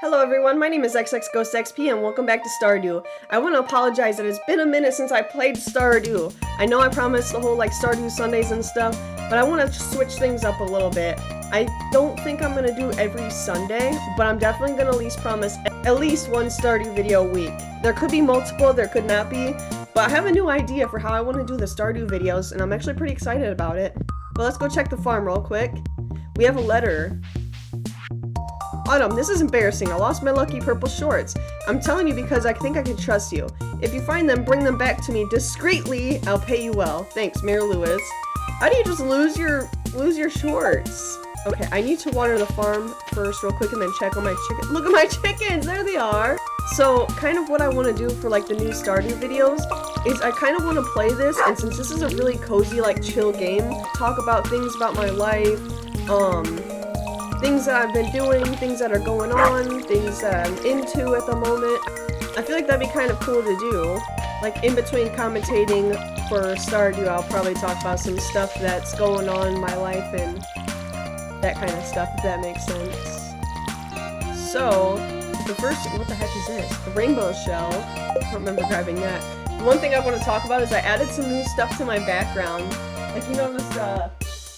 Hello everyone, my name is XXGhostXP and welcome back to Stardew. I want to apologize that it's been a minute since I played Stardew. I know I promised the whole Stardew Sundays and stuff, but I want to switch things up a little bit. I don't think I'm going to do every Sunday, but I'm definitely going to at least promise at least one Stardew video a week. There could be multiple, there could not be, but I have a new idea for how I want to do the Stardew videos, and I'm actually pretty excited about it. But let's go check the farm real quick. We have a letter. Autumn, this is embarrassing. I lost my lucky purple shorts. I'm telling you because I think I can trust you. If you find them, bring them back to me discreetly. I'll pay you well. Thanks, Mayor Lewis. How do you just lose your shorts? Okay, I need to water the farm first real quick and then check on my chickens. Look at my chickens! There they are! So, kind of what I want to do for the new Stardew videos is I kind of want to play this, and since this is a really cozy, chill game, talk about things about my life, things that I've been doing, things that are going on, things that I'm into at the moment. I feel like that'd be kind of cool to do. In between commentating for Stardew, I'll probably talk about some stuff that's going on in my life and that kind of stuff, if that makes sense. So, the first, what the heck is this? The rainbow shell. I don't remember grabbing that. The one thing I want to talk about is I added some new stuff to my background. You noticed, I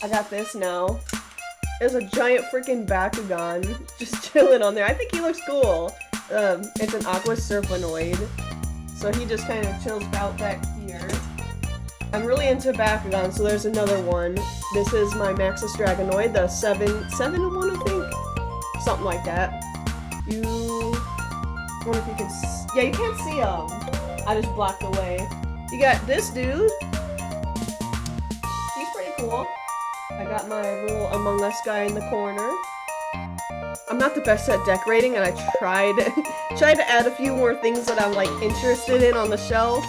got this now. There's a giant freaking Bakugan just chilling on there. I think he looks cool. It's an aqua surfanoid. So he just kind of chills out back here. I'm really into Bakugan, so there's another one. This is my Maxus Dragonoid, the 7-1, I think? Something like that. I wonder if you can yeah, you can't see him. I just blocked away. You got this dude. He's pretty cool. I got my little Among Us guy in the corner. I'm not the best at decorating, and I tried to add a few more things that I'm interested in on the shelf.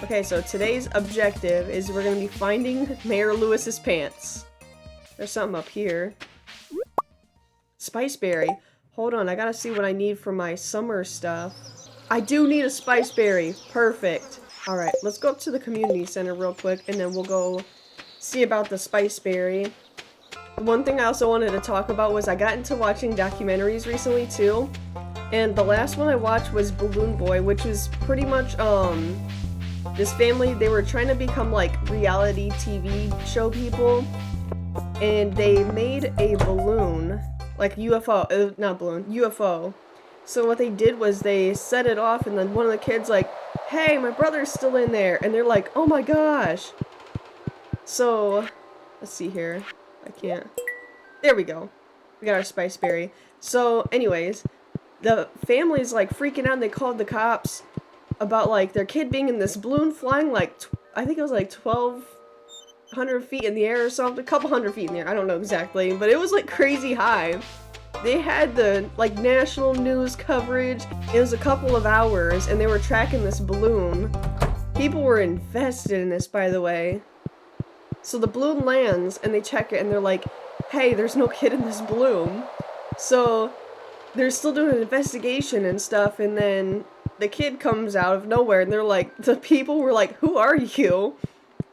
Okay, so today's objective is we're gonna be finding Mayor Lewis's pants. There's something up here. Spiceberry. Hold on, I gotta see what I need for my summer stuff. I do need a Spiceberry. Perfect. Alright, let's go up to the community center real quick, and then we'll go see about the Spiceberry. One thing I also wanted to talk about was I got into watching documentaries recently too, and the last one I watched was Balloon Boy, which was pretty much this family, they were trying to become reality TV show people, and they made a balloon, UFO, not balloon, UFO. So what they did was they set it off, and then one of the kids hey, my brother's still in there, and they're like, oh my gosh. So, let's see here. I can't. There we go. We got our Spiceberry. So, anyways, the family's freaking out, and they called the cops about their kid being in this balloon flying I think it was 1,200 feet in the air or something. A couple hundred feet in the air. I don't know exactly, but it was crazy high. They had the national news coverage. It was a couple of hours, and they were tracking this balloon. People were invested in this, by the way. So the balloon lands, and they check it, and they're like, hey, there's no kid in this balloon. So they're still doing an investigation and stuff, and then the kid comes out of nowhere, and the people were like, who are you?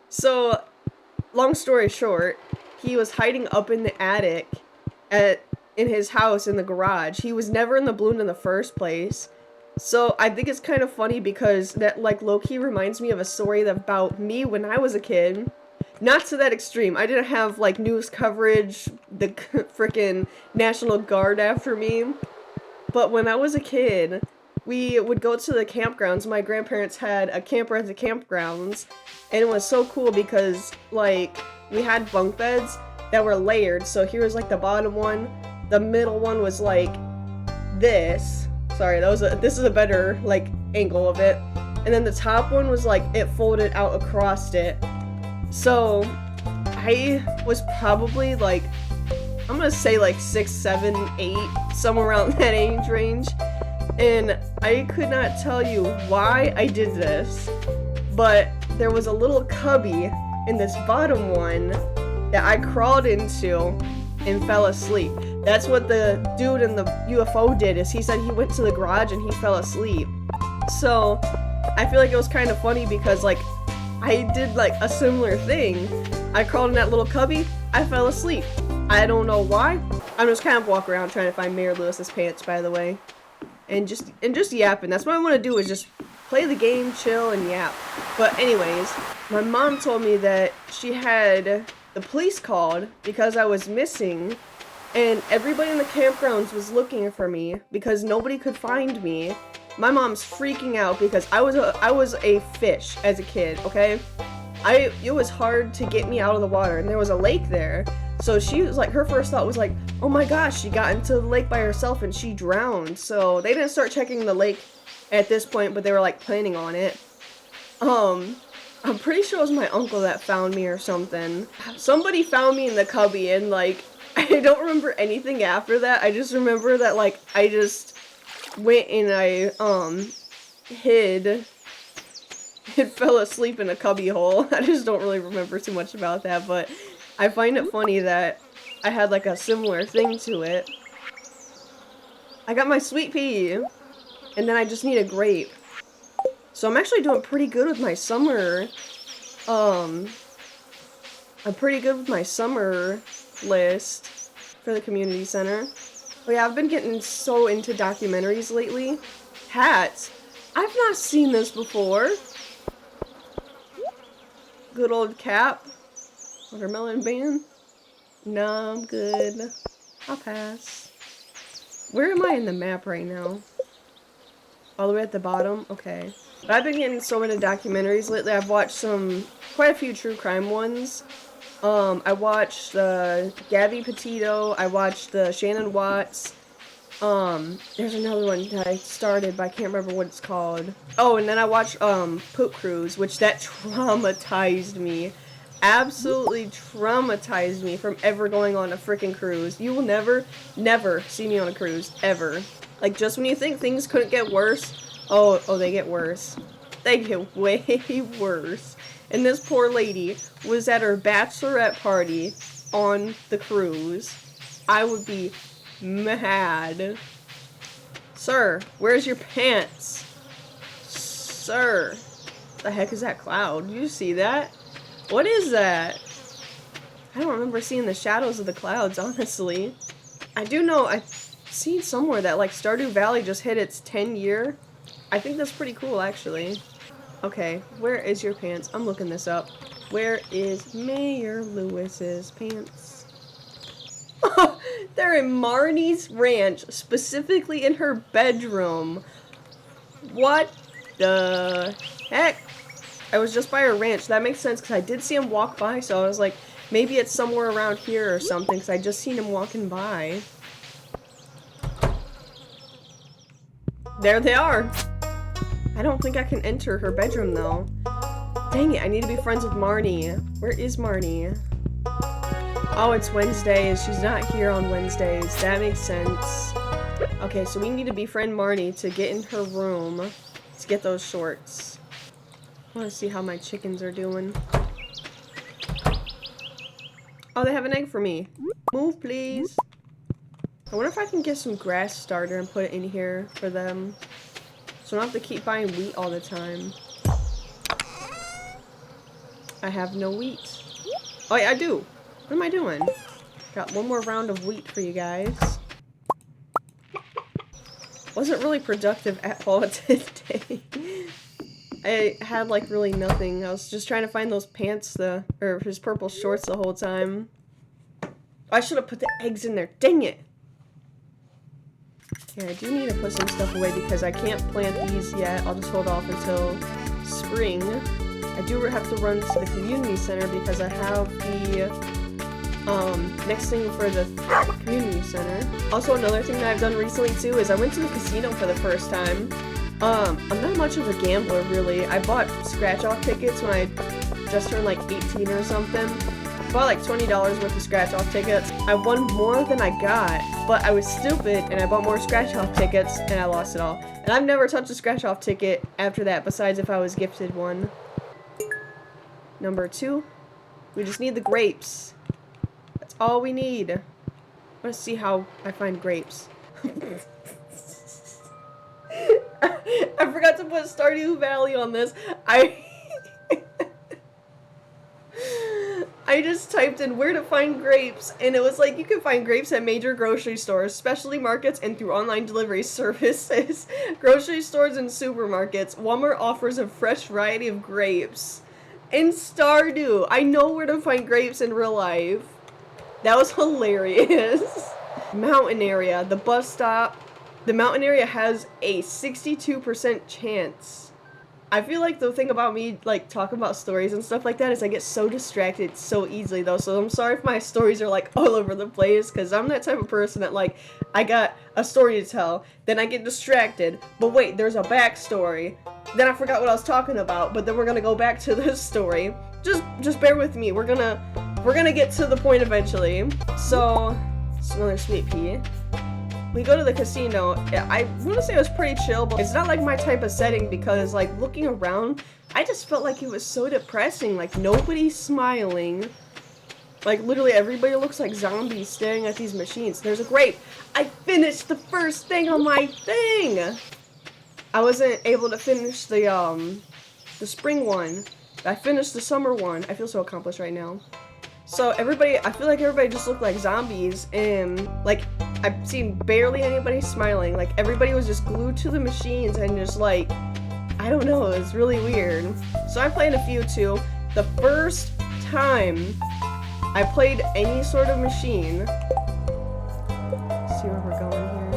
So, long story short, he was hiding up in the attic in his house in the garage. He was never in the balloon in the first place. So I think it's kind of funny because that low-key reminds me of a story about me when I was a kid. Not to that extreme. I didn't have news coverage, the frickin' National Guard after me. But when I was a kid, we would go to the campgrounds. My grandparents had a camper at the campgrounds, and it was so cool because we had bunk beds that were layered. So here was the bottom one, the middle one was this. Sorry, this is a better angle of it. And then the top one was it folded out across it. So, I was probably I'm gonna say 6, 7, 8, somewhere around that age range. And I could not tell you why I did this, but there was a little cubby in this bottom one that I crawled into and fell asleep. That's what the dude in the UFO did, is he said he went to the garage and he fell asleep. So, I feel it was kind of funny because I did a similar thing. I crawled in that little cubby, I fell asleep. I don't know why. I'm just kind of walking around trying to find Mayor Lewis's pants, by the way. And just yapping. That's what I want to do, is just play the game, chill, and yap. But anyways, my mom told me that she had the police called because I was missing, and everybody in the campgrounds was looking for me because nobody could find me. My mom's freaking out because I was a fish as a kid, okay? It was hard to get me out of the water, and there was a lake there. So she was like, her first thought was like, oh my gosh, she got into the lake by herself and she drowned. So they didn't start checking the lake at this point, but they were like planning on it. I'm pretty sure it was my uncle that found me or something. Somebody found me in the cubby, and like, I don't remember anything after that. I just remember that like, I just went and I, fell asleep in a cubby hole. I just don't really remember too much about that, but I find it funny that I had like a similar thing to it. I got my sweet pea, and then I just need a grape. So I'm actually doing pretty good with my summer, I'm pretty good with my summer list for the community center. But yeah, I've been getting so into documentaries lately. Hats. I've not seen this before. Good old Cap. Watermelon Band. No, I'm good. I'll pass. Where am I in the map right now? All the way at the bottom? Okay. But I've been getting so many documentaries lately. I've watched quite a few true crime ones. I watched Gabby Petito. I watched the Shannon Watts. There's another one that I started, but I can't remember what it's called. Oh, and then I watched, Poop Cruise, which that traumatized me. Absolutely traumatized me from ever going on a freaking cruise. You will never, never see me on a cruise. Ever. Like, just when you think things couldn't get worse, oh, they get worse. They get way worse. And this poor lady was at her bachelorette party on the cruise. I would be mad. Sir, where's your pants? Sir. The heck is that cloud? Do you see that? What is that? I don't remember seeing the shadows of the clouds, honestly. I do know I've seen somewhere that like Stardew Valley just hit its 10-year. I think that's pretty cool, actually. Okay, where is your pants? I'm looking this up. Where is Mayor Lewis's pants? They're in Marnie's ranch, specifically in her bedroom. What the heck? I was just by her ranch. That makes sense, because I did see him walk by, so I was like, maybe it's somewhere around here or something, because I just seen him walking by. There they are. I don't think I can enter her bedroom, though. Dang it, I need to be friends with Marnie. Where is Marnie? Oh, it's Wednesdays. She's not here on Wednesdays. That makes sense. Okay, so we need to befriend Marnie to get in her room to get those shorts. I want to see how my chickens are doing. Oh, they have an egg for me. Move, please. I wonder if I can get some grass starter and put it in here for them. So I don't have to keep buying wheat all the time. I have no wheat. Oh, yeah, I do. What am I doing? Got one more round of wheat for you guys. Wasn't really productive at all today. I had like really nothing. I was just trying to find those pants, or his purple shorts the whole time. I should have put the eggs in there. Dang it! Yeah, I do need to put some stuff away because I can't plant these yet. I'll just hold off until spring. I do have to run to the community center because I have the next thing for the community center. Also, another thing that I've done recently too is I went to the casino for the first time. I'm not much of a gambler, really. I bought scratch-off tickets when I just turned like 18 or something. I bought like $20 worth of scratch-off tickets. I won more than I got, but I was stupid and I bought more scratch-off tickets and I lost it all. And I've never touched a scratch-off ticket after that, besides if I was gifted one. Number 2, we just need the grapes. That's all we need. Let's see how I find grapes. I forgot to put Stardew Valley on this. I I just typed in where to find grapes, and it was like you can find grapes at major grocery stores, specialty markets, and through online delivery services. Grocery stores and supermarkets. Walmart offers a fresh variety of grapes. In Stardew, I know where to find grapes in real life. That was hilarious. Mountain area, the bus stop. The mountain area has a 62% chance. I feel like the thing about me, like, talking about stories and stuff like that is I get so distracted so easily, though. So I'm sorry if my stories are, like, all over the place, because I'm that type of person that, like, I got a story to tell, then I get distracted. But wait, there's a backstory. Then I forgot what I was talking about, but then we're gonna go back to this story. Just bear with me. We're gonna get to the point eventually. So, it's another sweet pea. We go to the casino. I want to say it was pretty chill, but it's not like my type of setting because, like, looking around, I just felt like it was so depressing. Like, nobody's smiling. Like, literally everybody looks like zombies staring at these machines. There's a grape. I finished the first thing on my thing. I wasn't able to finish the spring one. I finished the summer one. I feel so accomplished right now. So I feel like everybody just looked like zombies, and, like, I've seen barely anybody smiling. Like, everybody was just glued to the machines and just, like, I don't know, it was really weird. So I played a few too. The first time I played any sort of machine. Let's see where we're going here.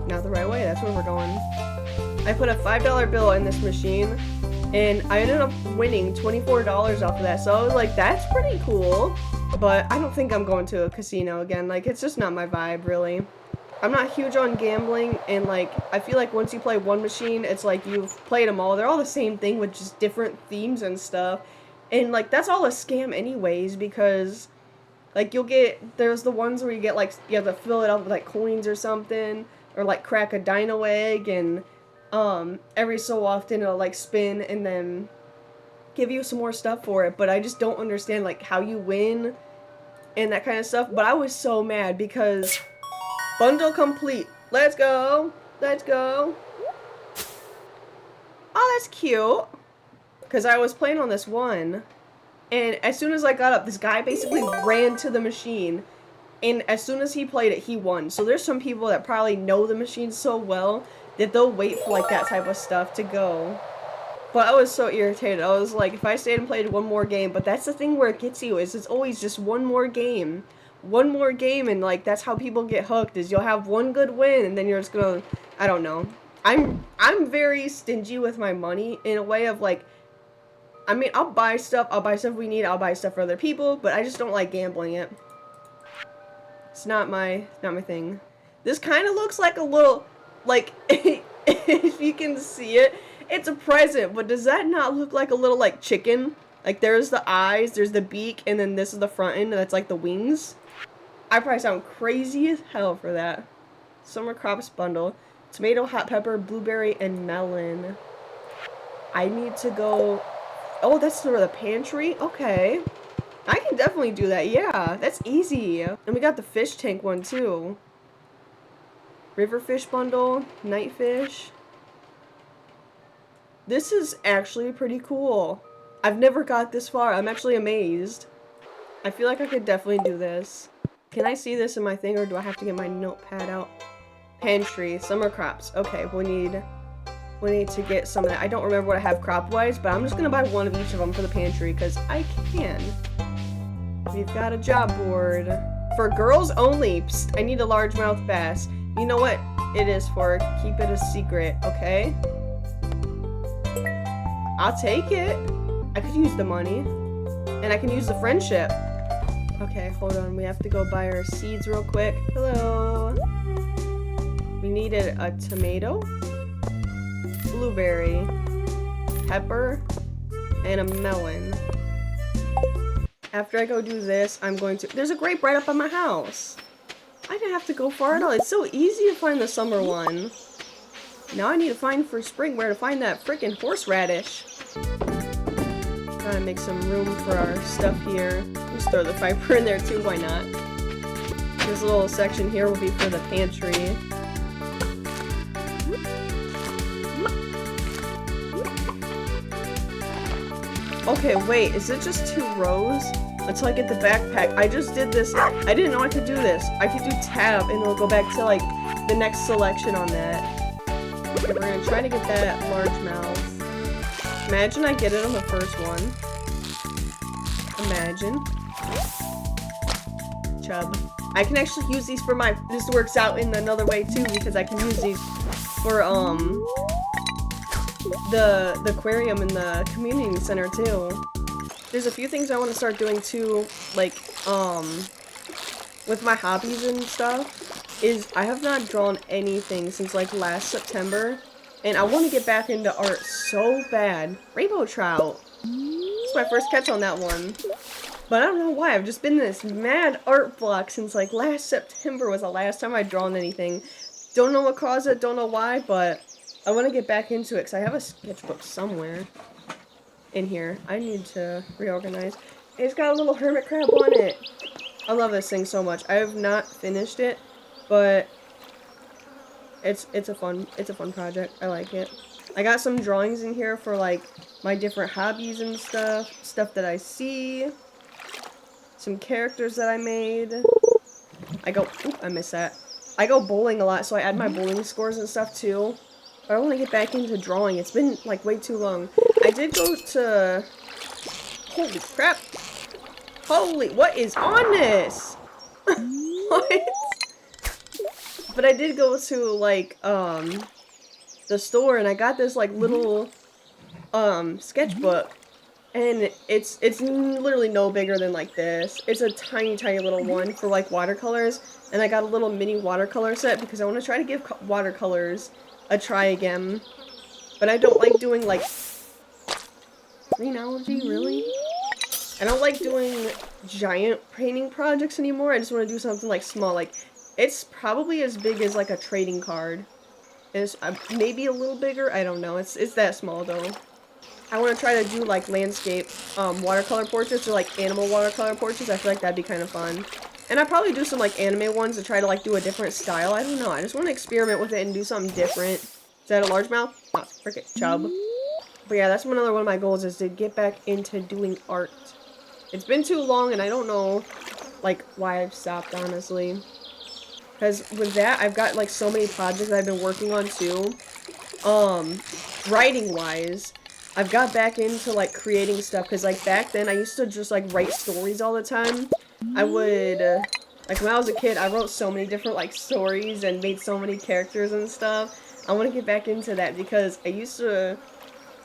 Not the right way, that's where we're going. I put a $5 bill in this machine, and I ended up winning $24 off of that. So I was like, that's pretty cool. But I don't think I'm going to a casino again. Like, it's just not my vibe, really. I'm not huge on gambling, and, like, I feel like once you play one machine, it's like you've played them all. They're all the same thing with just different themes and stuff. And, like, that's all a scam anyways, because, like, there's the ones where you get, like, you have to fill it up with, like, coins or something, or, like, crack a dino egg, and, every so often it'll, like, spin and then give you some more stuff for it. But I just don't understand, like, how you win and that kind of stuff. But I was so mad because bundle complete. Let's go. Let's go. Oh, that's cute. Because I was playing on this one, and as soon as I got up, this guy basically ran to the machine, and as soon as he played it, he won. So there's some people that probably know the machine so well that they'll wait for, like, that type of stuff to go. But I was so irritated. I was like, if I stayed and played one more game, but that's the thing where it gets you, is it's always just one more game. One more game, and, like, that's how people get hooked, is you'll have one good win, and then you're just gonna, I don't know. I'm very stingy with my money in a way of, like, I mean, I'll buy stuff we need, I'll buy stuff for other people, but I just don't like gambling it. It's not my thing. This kind of looks like a little, like, if you can see it, it's a present, but does that not look like a little, like, chicken? Like, there's the eyes, there's the beak, and then this is the front end, that's, like, the wings. I probably sound crazy as hell for that. Summer crops bundle. Tomato, hot pepper, blueberry, and melon. I need to go... Oh, that's the pantry? Okay. I can definitely do that, yeah. That's easy. And we got the fish tank one, too. River fish bundle, night fish. This is actually pretty cool. I've never got this far. I'm actually amazed. I feel like I could definitely do this. Can I see this in my thing, or do I have to get my notepad out? Pantry, summer crops. Okay, we need to get some of that. I don't remember what I have crop-wise, but I'm just gonna buy one of each of them for the pantry, because I can. We've got a job board. For girls only. Psst, I need a largemouth bass. You know what it is for. Keep it a secret, okay? I'll take it. I could use the money. And I can use the friendship. Okay, hold on. We have to go buy our seeds real quick. Hello. We needed a tomato, blueberry, pepper, and a melon. After I go do this, I'm going to... There's a grape right up at my house. I didn't have to go far at all. It's so easy to find the summer one. Now I need to find for spring where to find that freaking horseradish. Gotta make some room for our stuff here. Just throw the fiber in there too, why not? This little section here will be for the pantry. Okay, wait, is it just 2 rows? Until I get the backpack. I just did this. I didn't know I could do this. I could do tab and it'll go back to like the next selection on that. Okay, we're gonna try to get that largemouth. Imagine I get it on the first one. Imagine. Chub. I can actually use these for my, this works out in another way too, because I can use these for, the aquarium in the community center too. There's a few things I want to start doing too, like, with my hobbies and stuff, is I have not drawn anything since, like, last September, and I want to get back into art so bad. Rainbow trout. It's my first catch on that one. But I don't know why, I've just been in this mad art block since, like, last September was the last time I'd drawn anything. Don't know what caused it, don't know why, but I want to get back into it, because I have a sketchbook somewhere in here. I need to reorganize. It's got a little hermit crab on it. I love this thing so much. I have not finished it, but it's a fun project. I like it. I got some drawings in here for like my different hobbies and stuff that I see. Some characters that I made. I missed that. I go bowling a lot, so I add my bowling scores and stuff too. But I want to get back into drawing. It's been like way too long. I did go to... Holy crap. Holy, what is on this? What? But I did go to like, the store and I got this like little, sketchbook. And it's literally no bigger than like this. It's a tiny, tiny little one for like watercolors. And I got a little mini watercolor set because I want to try to give watercolors a try again. But I don't like doing like greenology, really? I don't like doing giant painting projects anymore. I just want to do something like small. Like, it's probably as big as like a trading card. It's maybe a little bigger. I don't know. It's that small though. I want to try to do like landscape watercolor portraits or like animal watercolor portraits. I feel like that'd be kind of fun. And I'd probably do some like anime ones to try to like do a different style. I don't know. I just want to experiment with it and do something different. Is that a largemouth? Oh, frick chub. But yeah, that's another one of my goals is to get back into doing art. It's been too long and I don't know like why I've stopped, honestly. Because with that, I've got like so many projects I've been working on too. Writing wise, I've got back into like creating stuff because like back then I used to just like write stories all the time. I would like when I was a kid I wrote so many different like stories and made so many characters and stuff. I want to get back into that because I used to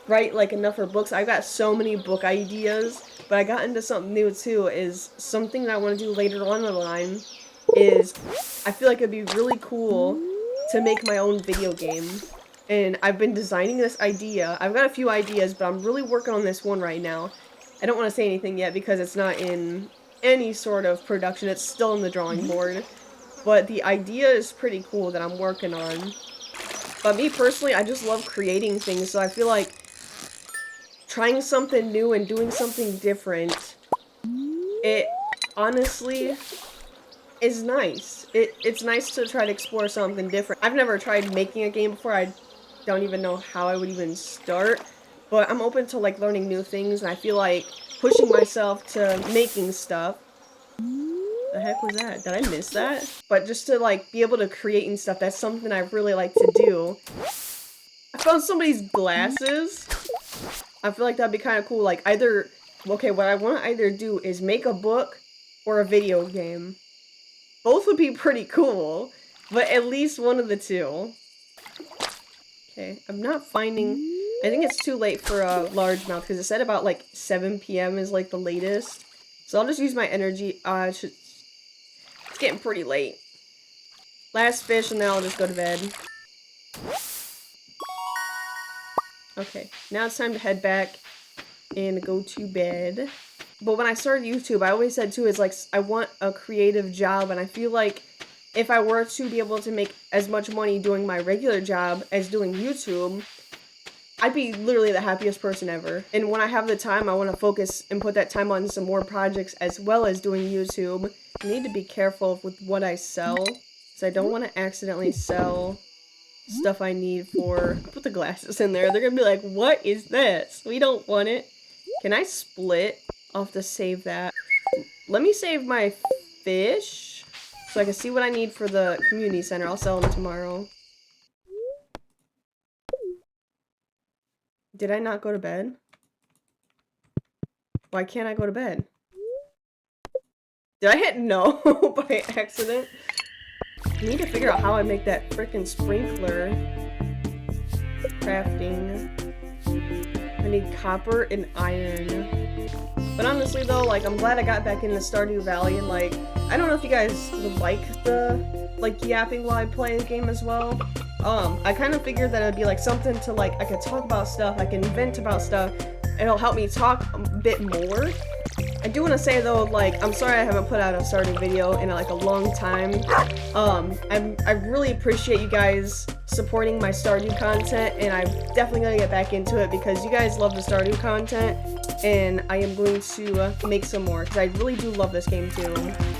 write like enough for books. I've got so many book ideas, but I got into something new too. Is something that I want to do later on in the line is I feel like it'd be really cool to make my own video game. And I've been designing this idea. I've got a few ideas, but I'm really working on this one right now. I don't want to say anything yet because it's not in any sort of production. It's still in the drawing board. But the idea is pretty cool that I'm working on. But me personally, I just love creating things, so I feel like trying something new and doing something different, it honestly is nice. It's nice to try to explore something different. I've never tried making a game before. I don't even know how I would even start, but I'm open to like learning new things, and I feel like pushing myself to making stuff. The heck was that? Did I miss that? But just to like be able to create and stuff, that's something I really like to do. I found somebody's glasses. I feel like that'd be kind of cool. Like either, okay, what I want to either do is make a book or a video game. Both would be pretty cool, but at least one of the two. Okay, I'm not finding... I think it's too late for a largemouth, because it said about, like, 7 p.m. is, like, the latest. So I'll just use my energy. It's getting pretty late. Last fish, and then I'll just go to bed. Okay, now it's time to head back and go to bed. But when I started YouTube, I always said, too, is, like, I want a creative job, and I feel like if I were to be able to make as much money doing my regular job as doing YouTube, I'd be literally the happiest person ever. And when I have the time, I want to focus and put that time on some more projects as well as doing YouTube. I need to be careful with what I sell, because I don't want to accidentally sell stuff I need for... I'll put the glasses in there. They're going to be like, what is this? We don't want it. Can I split? I'll have to save that. Let me save my fish so I can see what I need for the community center. I'll sell them tomorrow. Did I not go to bed? Why can't I go to bed? Did I hit no by accident? I need to figure out how I make that frickin' sprinkler. Crafting. I need copper and iron. But honestly though, like, I'm glad I got back into Stardew Valley, and like, I don't know if you guys would like the, like, yapping while I play the game as well. I kind of figured that it'd be like something to like, I could talk about stuff, I can vent about stuff, and it'll help me talk a bit more. I do want to say though, like, I'm sorry I haven't put out a Stardew video in like a long time. I really appreciate you guys supporting my Stardew content, and I'm definitely gonna get back into it because you guys love the Stardew content, and I am going to make some more because I really do love this game too.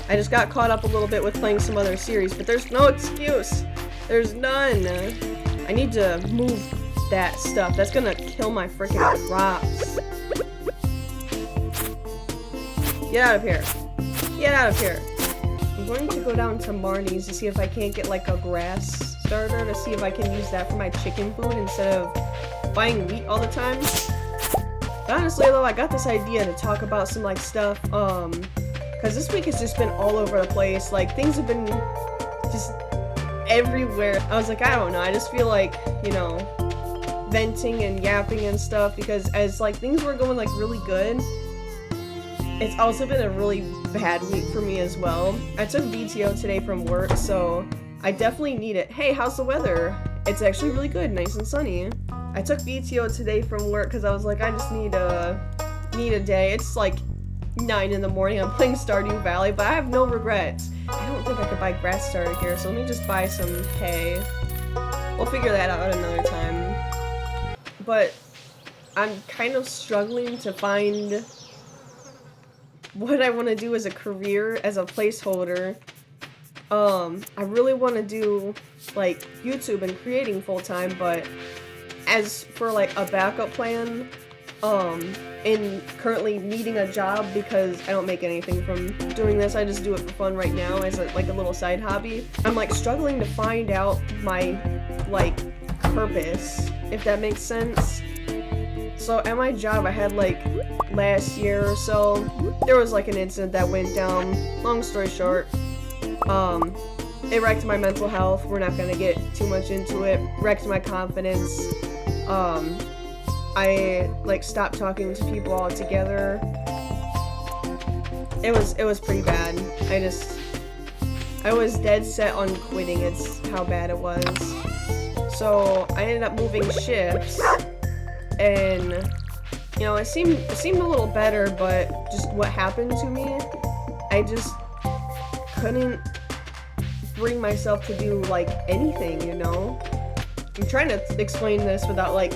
I just got caught up a little bit with playing some other series, but there's no excuse. There's none. I need to move that stuff. That's gonna kill my freaking crops. Get out of here. Get out of here. I'm going to go down to Marnie's to see if I can't get like a grass starter to see if I can use that for my chicken food instead of buying wheat all the time. But honestly though, I got this idea to talk about some like stuff, because this week has just been all over the place. Like, things have been just everywhere. I was like, I don't know, I just feel like, you know, venting and yapping and stuff, because as like things were going like really good, it's also been a really bad week for me as well. I took VTO today from work, so I definitely need it. Hey, how's the weather? It's actually really good, nice and sunny. I took VTO today from work because I was like, I just need a day. It's like 9 in the morning, I'm playing Stardew Valley, but I have no regrets. I don't think I could buy grass starter here, so let me just buy some hay. We'll figure that out another time. But I'm kind of struggling to find what I want to do as a career, as a placeholder. I really want to do like YouTube and creating full time, but as for like a backup plan, and currently needing a job because I don't make anything from doing this, I just do it for fun right now as like a little side hobby. I'm like struggling to find out my like purpose, if that makes sense. So at my job I had like last year or so, there was like an incident that went down. Long story short, it wrecked my mental health. We're not gonna get too much into it. Wrecked my confidence. I like stopped talking to people altogether. It was pretty bad. I was dead set on quitting. It's how bad it was. So I ended up moving shifts, and you know, it seemed a little better, but just what happened to me, I just couldn't bring myself to do like anything, you know? I'm trying to explain this without like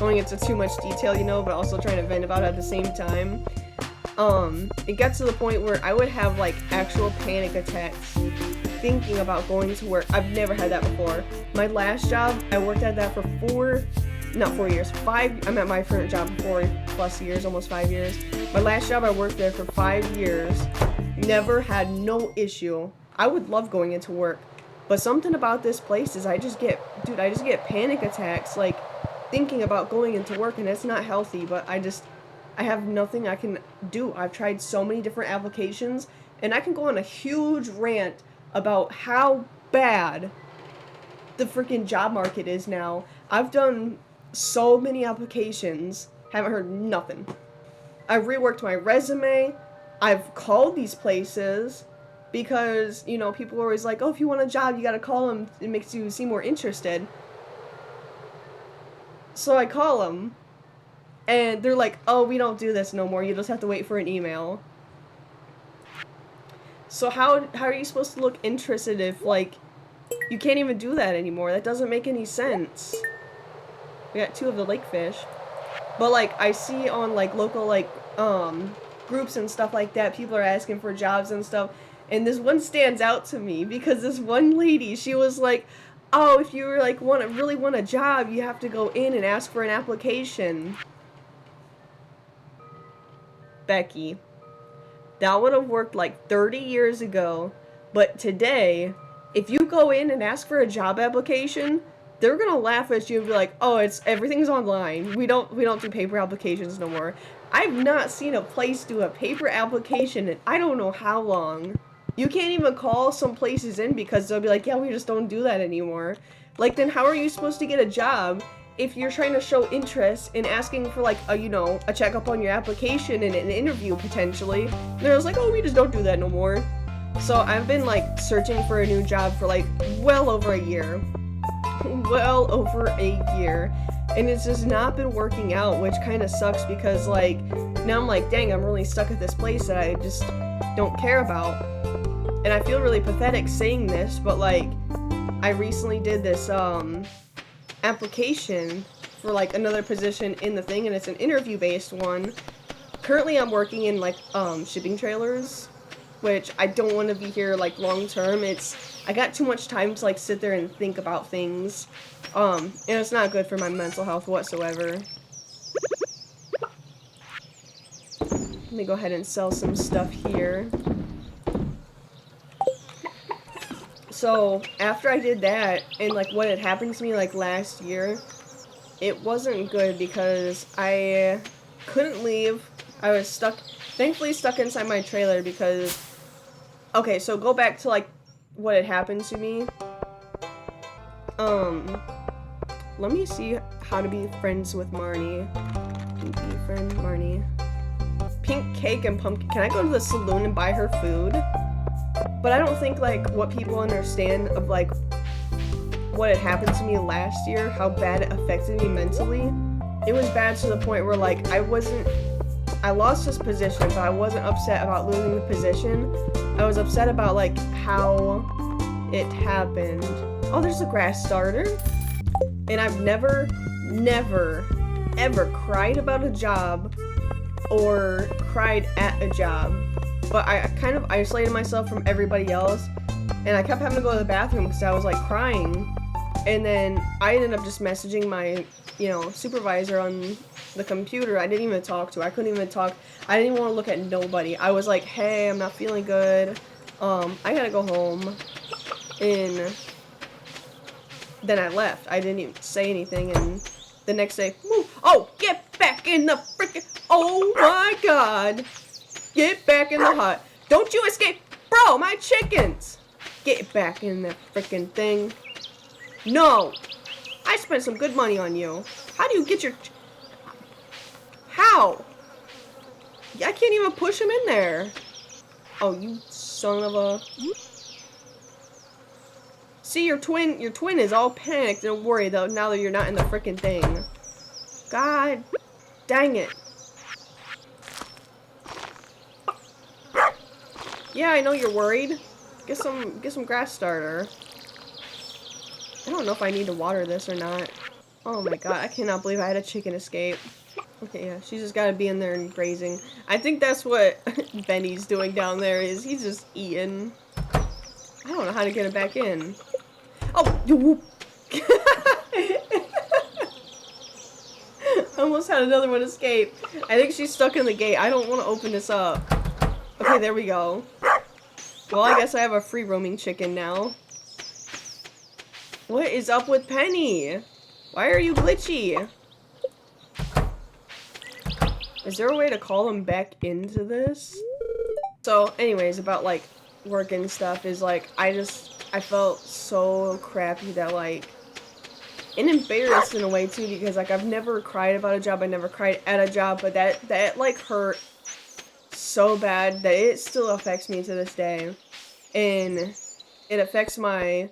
going into too much detail, you know, but also trying to vent about it at the same time. It got to the point where I would have like actual panic attacks thinking about going to work. I've never had that before. My last job, I worked at that for 5, I'm at my current job for 4+ years, almost 5 years. My last job, I worked there for 5 years. Never had no issue. I would love going into work, but something about this place is I just get panic attacks, like, thinking about going into work, and it's not healthy, but I have nothing I can do. I've tried so many different applications, and I can go on a huge rant about how bad the freaking job market is now. I've done so many applications, haven't heard nothing. I've reworked my resume. I've called these places because, you know, people are always like, oh, if you want a job, you gotta call them. It makes you seem more interested. So I call them, and they're like, oh, we don't do this no more. You just have to wait for an email. So how are you supposed to look interested if, like, you can't even do that anymore? That doesn't make any sense. We got 2 of the lake fish. But, like, I see on, like, local, like, groups and stuff like that, people are asking for jobs and stuff. And this one stands out to me because this one lady, she was like, oh, if you like really want a job, you have to go in and ask for an application. Becky, that would have worked like 30 years ago. But today, if you go in and ask for a job application, they're gonna laugh at you and be like, "Oh, everything's online. We don't do paper applications no more." I've not seen a place do a paper application in I don't know how long. You can't even call some places in because they'll be like, "Yeah, we just don't do that anymore." Like, then how are you supposed to get a job if you're trying to show interest in asking for like a checkup on your application and an interview potentially? And they're just like, "Oh, we just don't do that no more." So I've been like searching for a new job for like well over a year. Well over a year. And it's just not been working out, which kind of sucks because like now I'm like, dang, I'm really stuck at this place that I just don't care about. And I feel really pathetic saying this, but like I recently did this application for like another position in the thing, and it's an interview based one. Currently I'm working in like shipping trailers, which I don't want to be here like long term. I got too much time to like sit there and think about things. And it's not good for my mental health whatsoever. Let me go ahead and sell some stuff here. So after I did that, and like what had happened to me like last year, it wasn't good because I couldn't leave. I was stuck, thankfully stuck inside my trailer because, okay, so go back to like what had happened to me. Let me see how to be friends with Marnie. Be friend Marnie. Pink cake and pumpkin. Can I go to the saloon and buy her food? But I don't think like what people understand of like what had happened to me last year, how bad it affected me mentally. It was bad to the point where like I lost this position, but I wasn't upset about losing the position. I was upset about like how it happened. Oh, there's a grass starter. And I've never, ever cried about a job or cried at a job. But I kind of isolated myself from everybody else, and I kept having to go to the bathroom because I was like crying. And then I ended up just messaging my, supervisor on the computer. I didn't even talk to her. I couldn't even talk. I didn't even want to look at nobody. I was like, "Hey, I'm not feeling good. I gotta go home." And then I left. I didn't even say anything, and the next day, oh, get back in the freaking, oh my god. Get back in the hut. Don't you escape. Bro, my chickens. Get back in the freaking thing. No. I spent some good money on you. How do you get your... How? I can't even push him in there. Oh, you son of a... See, your twin is all panicked and worried though now that you're not in the freaking thing. God dang it. Yeah, I know you're worried. Get some grass starter. I don't know if I need to water this or not. Oh my god, I cannot believe I had a chicken escape. Okay, yeah, she's just gotta be in there and grazing. I think that's what Benny's doing down there, is he's just eating. I don't know how to get it back in. Oh! Almost had another one escape. I think she's stuck in the gate. I don't want to open this up. Okay, there we go. Well, I guess I have a free roaming chicken now. What is up with Penny? Why are you glitchy? Is there a way to call them back into this? So, anyways, about like work and stuff is like, I felt so crappy that like, and embarrassed in a way too, because like I've never cried about a job, I never cried at a job, but that like hurt so bad that it still affects me to this day. And it affects my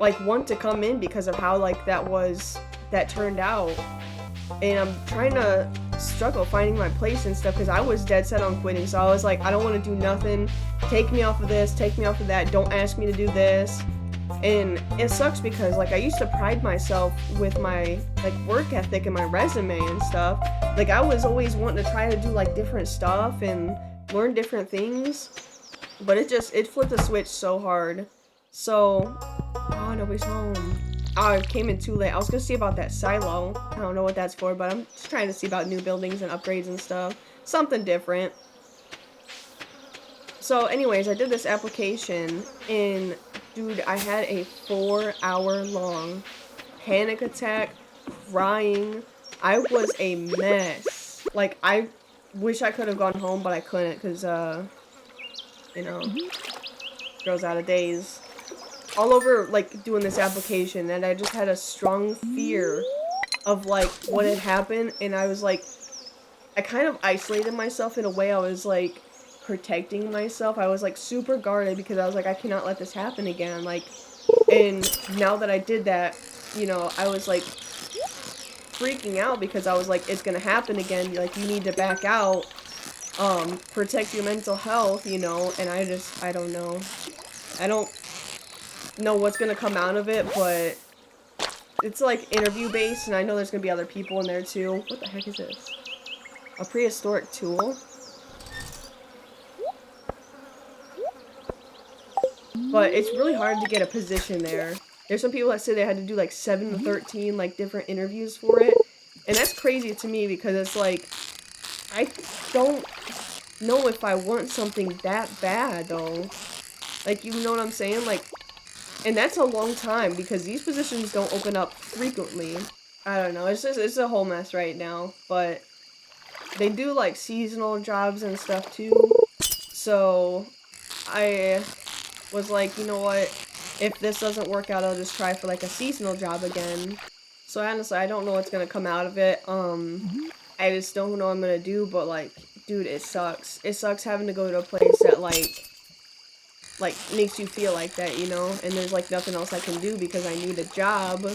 like want to come in because of how like that turned out. And I'm trying to struggle finding my place and stuff because I was dead set on quitting. So I was like, I don't want to do nothing. Take me off of this, take me off of that, don't ask me to do this. And it sucks because like I used to pride myself with my like work ethic and my resume and stuff. Like I was always wanting to try to do like different stuff and learn different things. But it flipped the switch so hard. So, oh, nobody's home. Oh, I came in too late. I was gonna see about that silo. I don't know what that's for, but I'm just trying to see about new buildings and upgrades and stuff. something different. So anyways, I did this application and dude, I had a 4-hour-long panic attack, crying. I was a mess. Like, I wish I could have gone home, but I couldn't because, you know, girls out of days. All over, like, doing this application, and I just had a strong fear of, like, what had happened, and I was, like, I kind of isolated myself in a way. I was, like, protecting myself. I was, like, super guarded because I was, like, I cannot let this happen again, like, and now that I did that, you know, I was, like, freaking out because I was, like, it's gonna happen again, like, you need to back out, protect your mental health, you know, and I don't know. I don't know what's gonna come out of it, but it's like interview based, and I know there's gonna be other people in there too. What the heck is this? A prehistoric tool? But it's really hard to get a position there. There's some people that say they had to do like 7 to 13 like different interviews for it, and that's crazy to me because it's like I don't know if I want something that bad though. Like, you know what I'm saying? Like, and that's a long time because these positions don't open up frequently. I don't know. It's a whole mess right now, but they do like seasonal jobs and stuff too. So I was like, you know what? If this doesn't work out, I'll just try for like a seasonal job again. So honestly, I don't know what's gonna come out of it. I just don't know what I'm gonna do, but like, dude, it sucks. It sucks having to go to a place that like makes you feel like that, you know, and there's like nothing else I can do because I need a job,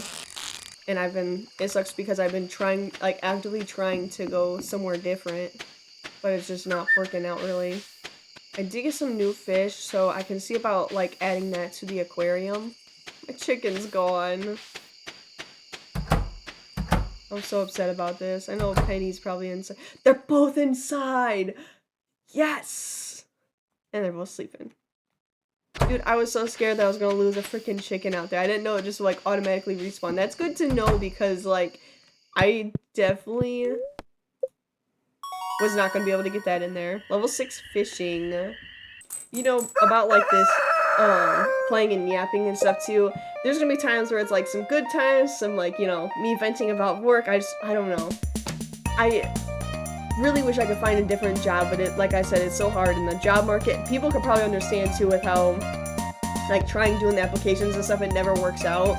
and it sucks because I've been trying, like actively trying to go somewhere different, but it's just not working out really. I did get some new fish, so I can see about like adding that to the aquarium. My chicken's gone. I'm so upset about this. I know Penny's probably inside. They're both inside! Yes! And they're both sleeping. Dude, I was so scared that I was gonna lose a freaking chicken out there. I didn't know it just like automatically respawned. That's good to know because like I definitely was not gonna be able to get that in there. Level 6 fishing. You know, about like this playing and yapping and stuff too. There's gonna be times where it's like some good times, some like, you know, me venting about work. I don't know. I really wish I could find a different job, but it, like I said, it's so hard in the job market. People could probably understand too with how like trying doing the applications and stuff, it never works out.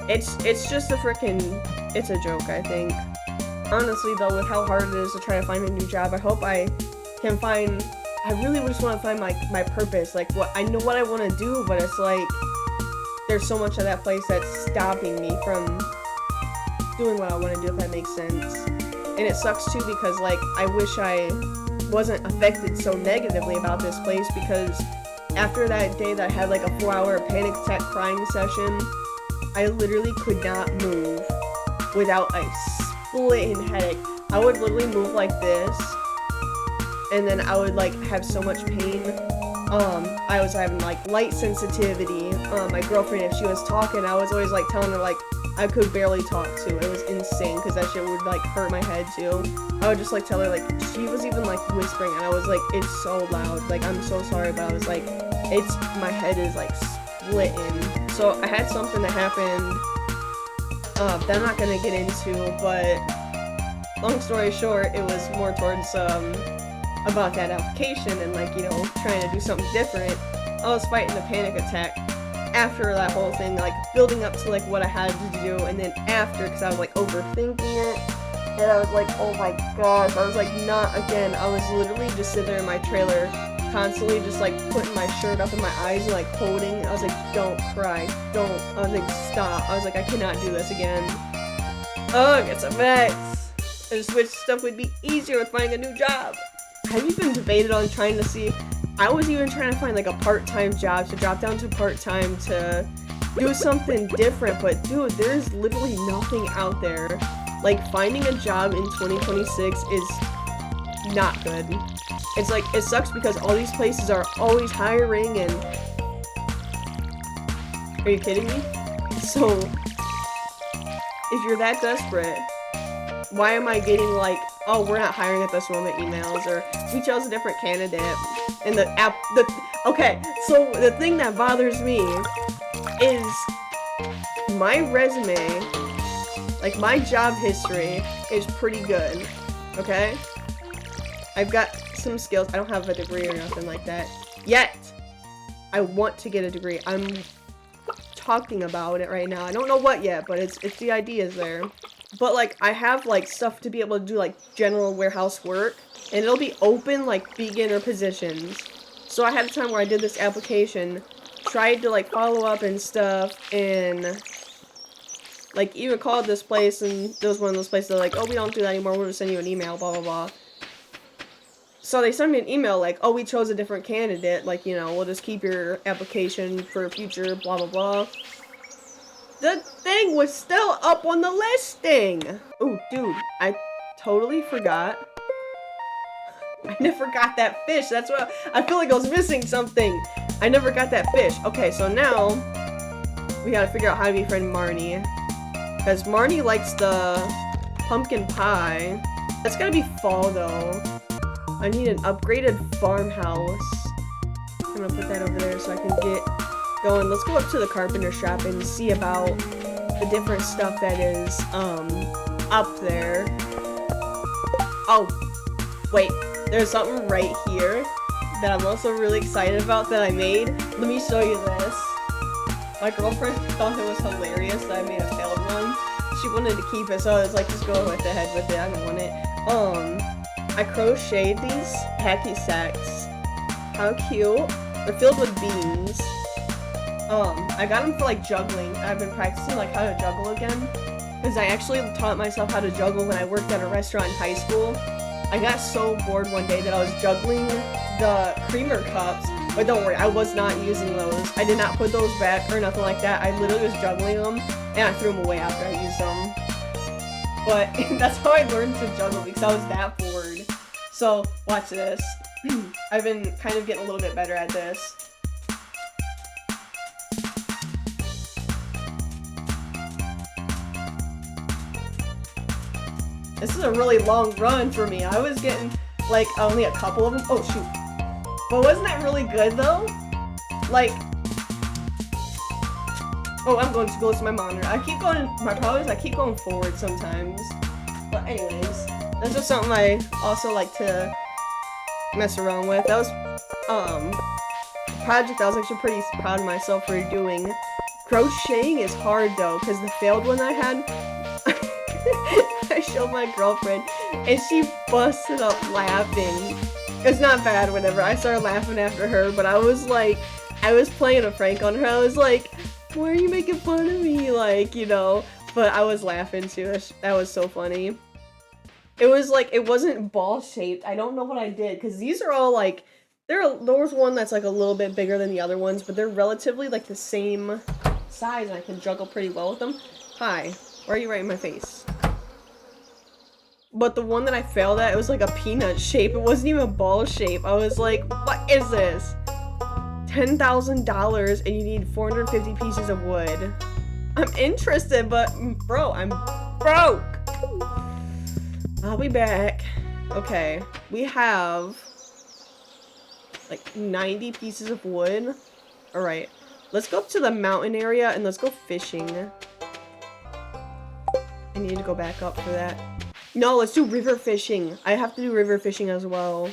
It's just a freaking, it's a joke, I think. Honestly though, with how hard it is to try to find a new job, I hope I can find, I really just want to find my purpose, like what I know what I want to do, but it's like there's so much of that place that's stopping me from doing what I want to do, if that makes sense. And it sucks too because like I wish I wasn't affected so negatively about this place, because after that day that I had like a 4-hour panic attack crying session, I literally could not move without a splitting headache. I would literally move like this, and then I would like have so much pain. I was having like light sensitivity. My girlfriend, if she was talking, I was always like telling her like I could barely talk to. It was insane because that shit would like hurt my head too. I would just like tell her, like, she was even like whispering, and I was like, it's so loud, like I'm so sorry, but I was like, my head is like splitting. So I had something that happened that I'm not gonna get into, but long story short, it was more towards about that application and like, you know, trying to do something different. I was fighting a panic attack after that whole thing, like building up to like what I had to do, and then after, because I was like overthinking it, and I was like, oh my gosh, I was like, not again. I was literally just sitting there in my trailer, constantly just like putting my shirt up in my eyes and like holding. I was like, don't cry, don't. I was like, stop. I was like, I cannot do this again. Ugh, it's a mess. I just wish stuff would be easier with finding a new job. I've even debated on trying to see, I was even trying to find like a part-time job, to drop down to part-time to do something different, but dude, there's literally nothing out there. Like, finding a job in 2026 is not good. It's like, it sucks because all these places are always hiring, and are you kidding me? So if you're that desperate, why am I getting like oh, we're not hiring at this moment emails, or we chose a different candidate. And okay, so the thing that bothers me is my resume, like my job history is pretty good, okay? I've got some skills. I don't have a degree or nothing like that yet. I want to get a degree. I'm talking about it right now. I don't know what yet, but it's the ideas there. But like I have like stuff to be able to do like general warehouse work, and it'll be open like beginner positions. So I had a time where I did this application, tried to like follow up and stuff, and like even called this place, and there was one of those places that are like, oh, we don't do that anymore, we'll just send you an email, blah blah blah. So they sent me an email like, oh, we chose a different candidate, like, you know, we'll just keep your application for future, blah blah blah. The thing was still up on the listing! Ooh, dude, I totally forgot. I never got that fish. That's what I feel like I was missing something. I never got that fish. Okay, so now we gotta figure out how to befriend Marnie. Because Marnie likes the pumpkin pie. That's gotta be fall though. I need an upgraded farmhouse. I'm gonna put that over there so I can get going. Let's go up to the carpenter shop and see about the different stuff that is up there. Oh, wait, there's something right here that I'm also really excited about that I made. Let me show you this. My girlfriend thought it was hilarious that I made a failed one. She wanted to keep it, so I was like, just go right ahead with it. I don't want it. I crocheted these hacky sacks. How cute. They're filled with beans. I got them for like juggling. I've been practicing like how to juggle again. Because I actually taught myself how to juggle when I worked at a restaurant in high school. I got so bored one day that I was juggling the creamer cups. But don't worry, I was not using those. I did not put those back or nothing like that. I literally was juggling them and I threw them away after I used them. But that's how I learned to juggle, because I was that bored. So, watch this. I've been kind of getting a little bit better at this. This is a really long run for me. I was getting, like, only a couple of them. Oh, shoot. But wasn't that really good, though? Like... Oh, I'm going too close to my monitor. I keep going... My problem is I keep going forward sometimes. But anyways, that's just something I also like to mess around with. That was, a project I was actually pretty proud of myself for doing. Crocheting is hard, though, because the failed one I had... I showed my girlfriend, and she busted up laughing. It's not bad, whatever. I started laughing after her, but I was like, I was playing a prank on her. I was like, why are you making fun of me? Like, you know, but I was laughing too. That was so funny. It was like, it wasn't ball shaped. I don't know what I did, because these are all like, there was one that's like a little bit bigger than the other ones, but they're relatively like the same size, and I can juggle pretty well with them. Hi, why are you right in my face? But the one that I failed at, it was like a peanut shape. It wasn't even a ball shape. I was like, what is this? $10,000 and you need 450 pieces of wood. I'm interested, but bro, I'm broke. I'll be back. Okay, we have like 90 pieces of wood. All right, let's go up to the mountain area and let's go fishing. I need to go back up for that. No, let's do river fishing. I have to do river fishing as well.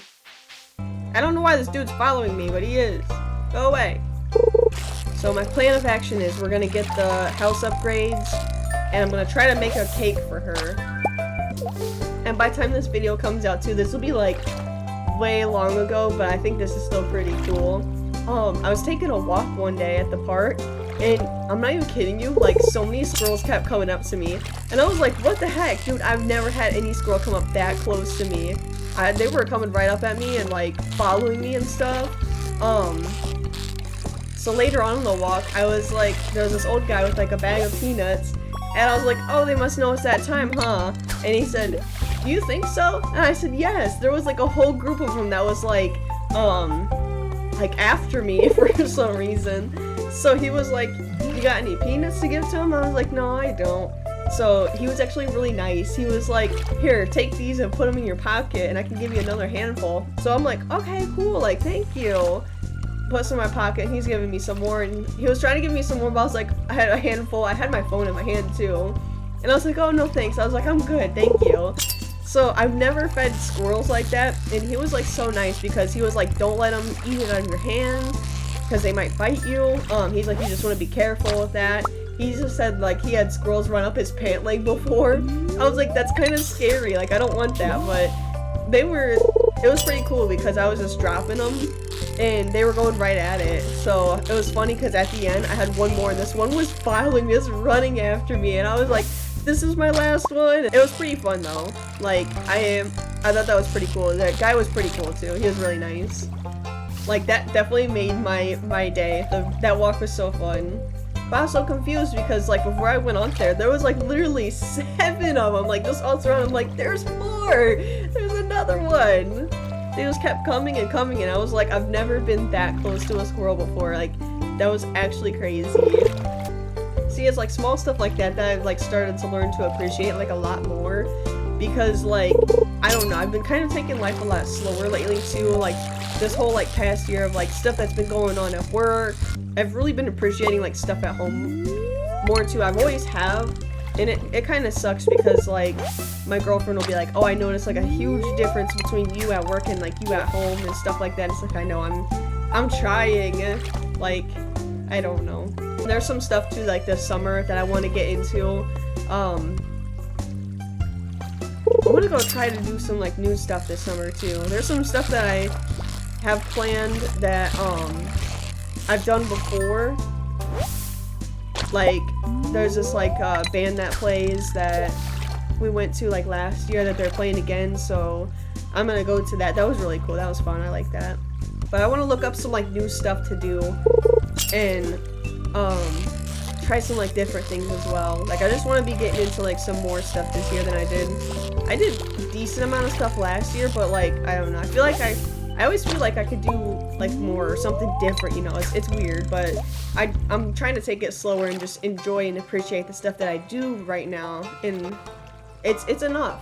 I don't know why this dude's following me, but he is. Go away. So my plan of action is we're gonna get the house upgrades, and I'm gonna try to make a cake for her. And by the time this video comes out too, this will be like way long ago, but I think this is still pretty cool. I was taking a walk one day at the park, and I'm not even kidding you, like so many squirrels kept coming up to me, and I was like, what the heck, dude, I've never had any squirrel come up that close to me. They were coming right up at me and like following me and stuff. So later on in the walk, I was like, there was this old guy with like a bag of peanuts, and I was like, oh, they must know it's that time, huh? And he said, do you think so? And I said, yes. There was like a whole group of them that was like after me for some reason. So he was like, you got any peanuts to give to him? I was like, no, I don't. So he was actually really nice. He was like, here, take these and put them in your pocket and I can give you another handful. So I'm like, okay, cool, like, thank you. Put some in my pocket and he's giving me some more, and he was trying to give me some more, but I was like, I had a handful. I had my phone in my hand too. And I was like, oh, no thanks. I was like, I'm good, thank you. So I've never fed squirrels like that, and he was like so nice because he was like, don't let them eat it out of your hand because they might bite you. He's like, you just want to be careful with that. He just said like he had squirrels run up his pant leg before. I was like, that's kind of scary, like I don't want that, but it was pretty cool because I was just dropping them and they were going right at it. So it was funny because at the end I had one more and this one was following me, just running after me, and I was like, this is my last one. It was pretty fun though. Like I thought that was pretty cool. That guy was pretty cool too. He was really nice. Like that definitely made my day. That walk was so fun. But I was so confused because like before I went on there was like literally 7 of them, like just all surrounded. I'm like, there's more! There's another one! They just kept coming and coming, and I was like, I've never been that close to a squirrel before. Like, that was actually crazy. See, it's like small stuff like that I've like started to learn to appreciate like a lot more. Because like, I don't know, I've been kind of taking life a lot slower lately too. Like this whole like past year of like stuff that's been going on at work. I've really been appreciating like stuff at home more too. I've always have, and it kind of sucks because like my girlfriend will be like, oh, I noticed like a huge difference between you at work and like you at home and stuff like that. It's like, I know I'm trying, like I don't know. There's some stuff too like this summer that I want to get into. I want to go try to do some like new stuff this summer too. There's some stuff that I have planned that I've done before. Like there's this like band that plays that we went to like last year that they're playing again, so I'm gonna go to that. That was really cool. That was fun. I like that. But I want to look up some like new stuff to do and try some like different things as well. Like I just want to be getting into like some more stuff this year than I did. I did a decent amount of stuff last year, but like I don't know. I feel like I always feel like I could do like more or something different, you know. It's weird, but I'm trying to take it slower and just enjoy and appreciate the stuff that I do right now, and it's enough.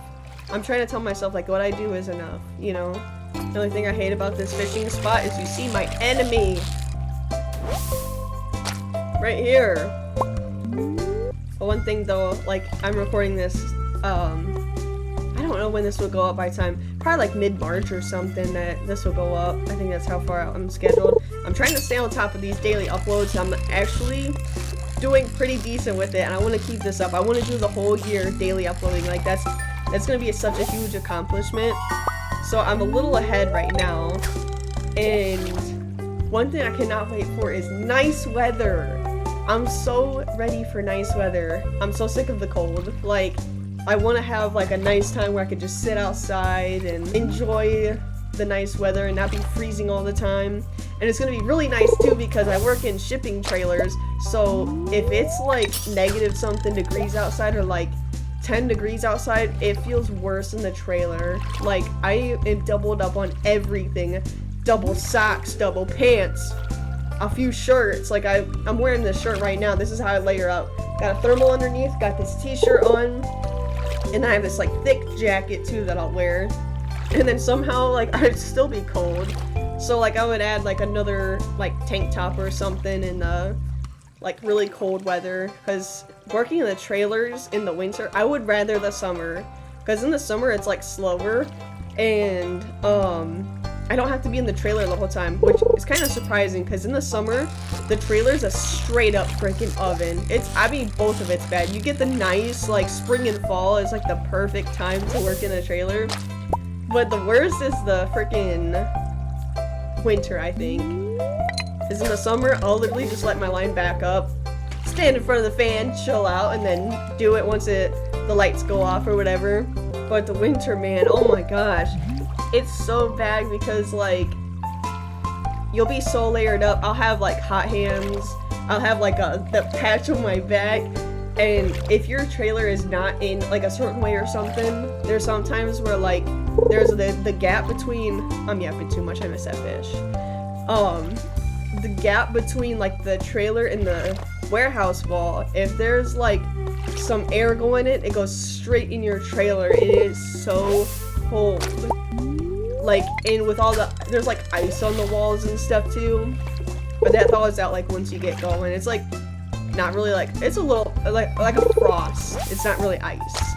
I'm trying to tell myself like what I do is enough, you know. The only thing I hate about this fishing spot is you see my enemy right here. But one thing though, like I'm recording this, I don't know when this will go up by time. Probably like mid-March or something that this will go up. I think that's how far out I'm scheduled. I'm trying to stay on top of these daily uploads. I'm actually doing pretty decent with it, and I want to keep this up. I want to do the whole year daily uploading. Like that's going to be such a huge accomplishment. So I'm a little ahead right now. And one thing I cannot wait for is nice weather. I'm so ready for nice weather. I'm so sick of the cold. Like, I want to have like a nice time where I could just sit outside and enjoy the nice weather and not be freezing all the time. And it's going to be really nice too because I work in shipping trailers, so if it's like negative something degrees outside or like 10 degrees outside, it feels worse in the trailer. Like I am doubled up on everything. Double socks, double pants, a few shirts. Like I'm wearing this shirt right now. This is how I layer up. Got a thermal underneath, got this t-shirt on, and I have this like thick jacket too that I'll wear. And then somehow like I'd still be cold. So like I would add like another like tank top or something in the like really cold weather, because working in the trailers in the winter, I would rather the summer, because in the summer it's like slower and I don't have to be in the trailer the whole time, which is kind of surprising because in the summer the trailer's a straight up freaking oven. I mean both of it's bad. You get the nice like spring and fall, it's like the perfect time to work in a trailer, but the worst is the freaking winter, I think. Because in the summer I'll literally just let my line back up, stand in front of the fan, chill out, and then do it once the lights go off or whatever. But the winter, man, oh my gosh, it's so bad because like you'll be so layered up. I'll have like hot hands, I'll have like the patch on my back, and if your trailer is not in like a certain way or something, there's sometimes where like there's the gap between, I'm yapping too much, I miss that fish. the gap between like the trailer and the warehouse wall, if there's like some air going in, it goes straight in your trailer. It is so cold. Like, and with all the, there's like ice on the walls and stuff too. But that thaws out like once you get going. It's like, not really like, it's a little, like a frost. It's not really ice.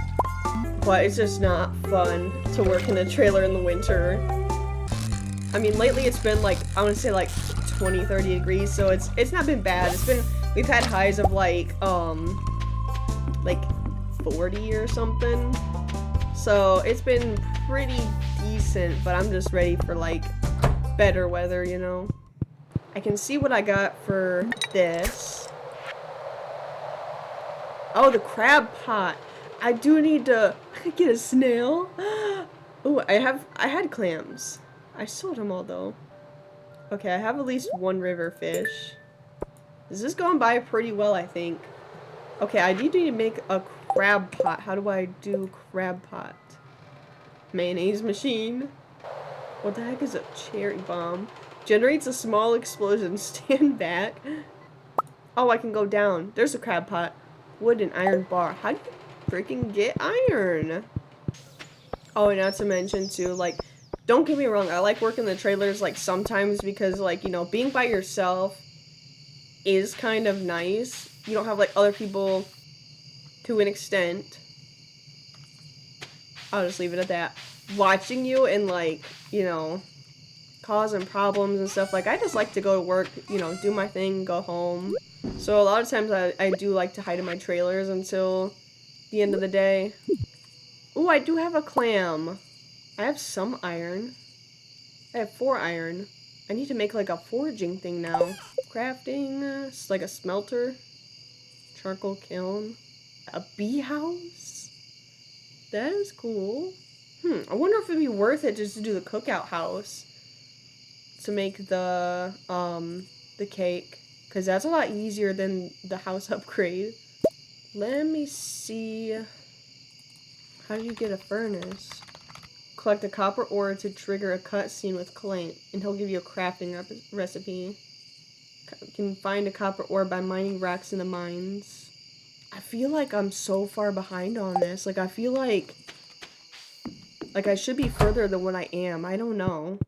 But it's just not fun to work in a trailer in the winter. I mean, lately it's been like, I want to say like 20, 30 degrees, so it's not been bad. It's been, we've had highs of like 40 or something. So it's been pretty decent, but I'm just ready for like better weather, you know? I can see what I got for this. Oh, the crab pot. I do need to get a snail. Oh, I had clams. I sold them all though. Okay, I have at least one river fish. This is going by pretty well, I think. Okay, I need to make a crab pot. How do I do crab pot? Mayonnaise machine. What the heck is a cherry bomb? Generates a small explosion. Stand back. Oh, I can go down. There's a crab pot. Wood and iron bar. How do you freaking get iron? Oh, and not to mention too, like, don't get me wrong, I like working the trailers like sometimes because like, you know, being by yourself is kind of nice. You don't have like other people to an extent. I'll just leave it at that. Watching you and like, you know, causing problems and stuff. Like, I just like to go to work, you know, do my thing, go home. So a lot of times I do like to hide in my trailers until the end of the day. Ooh, I do have a clam. I have some iron. I have 4 iron. I need to make like a foraging thing now. Crafting, it's like a smelter. Charcoal kiln. A bee house? That is cool. I wonder if it'd be worth it just to do the cookout house. To make the cake. Because that's a lot easier than the house upgrade. Let me see. How do you get a furnace? Collect a copper ore to trigger a cutscene with Clint, and he'll give you a crafting recipe. You can find a copper ore by mining rocks in the mines. I feel like I'm so far behind on this. Like, I feel like I should be further than what I am. I don't know.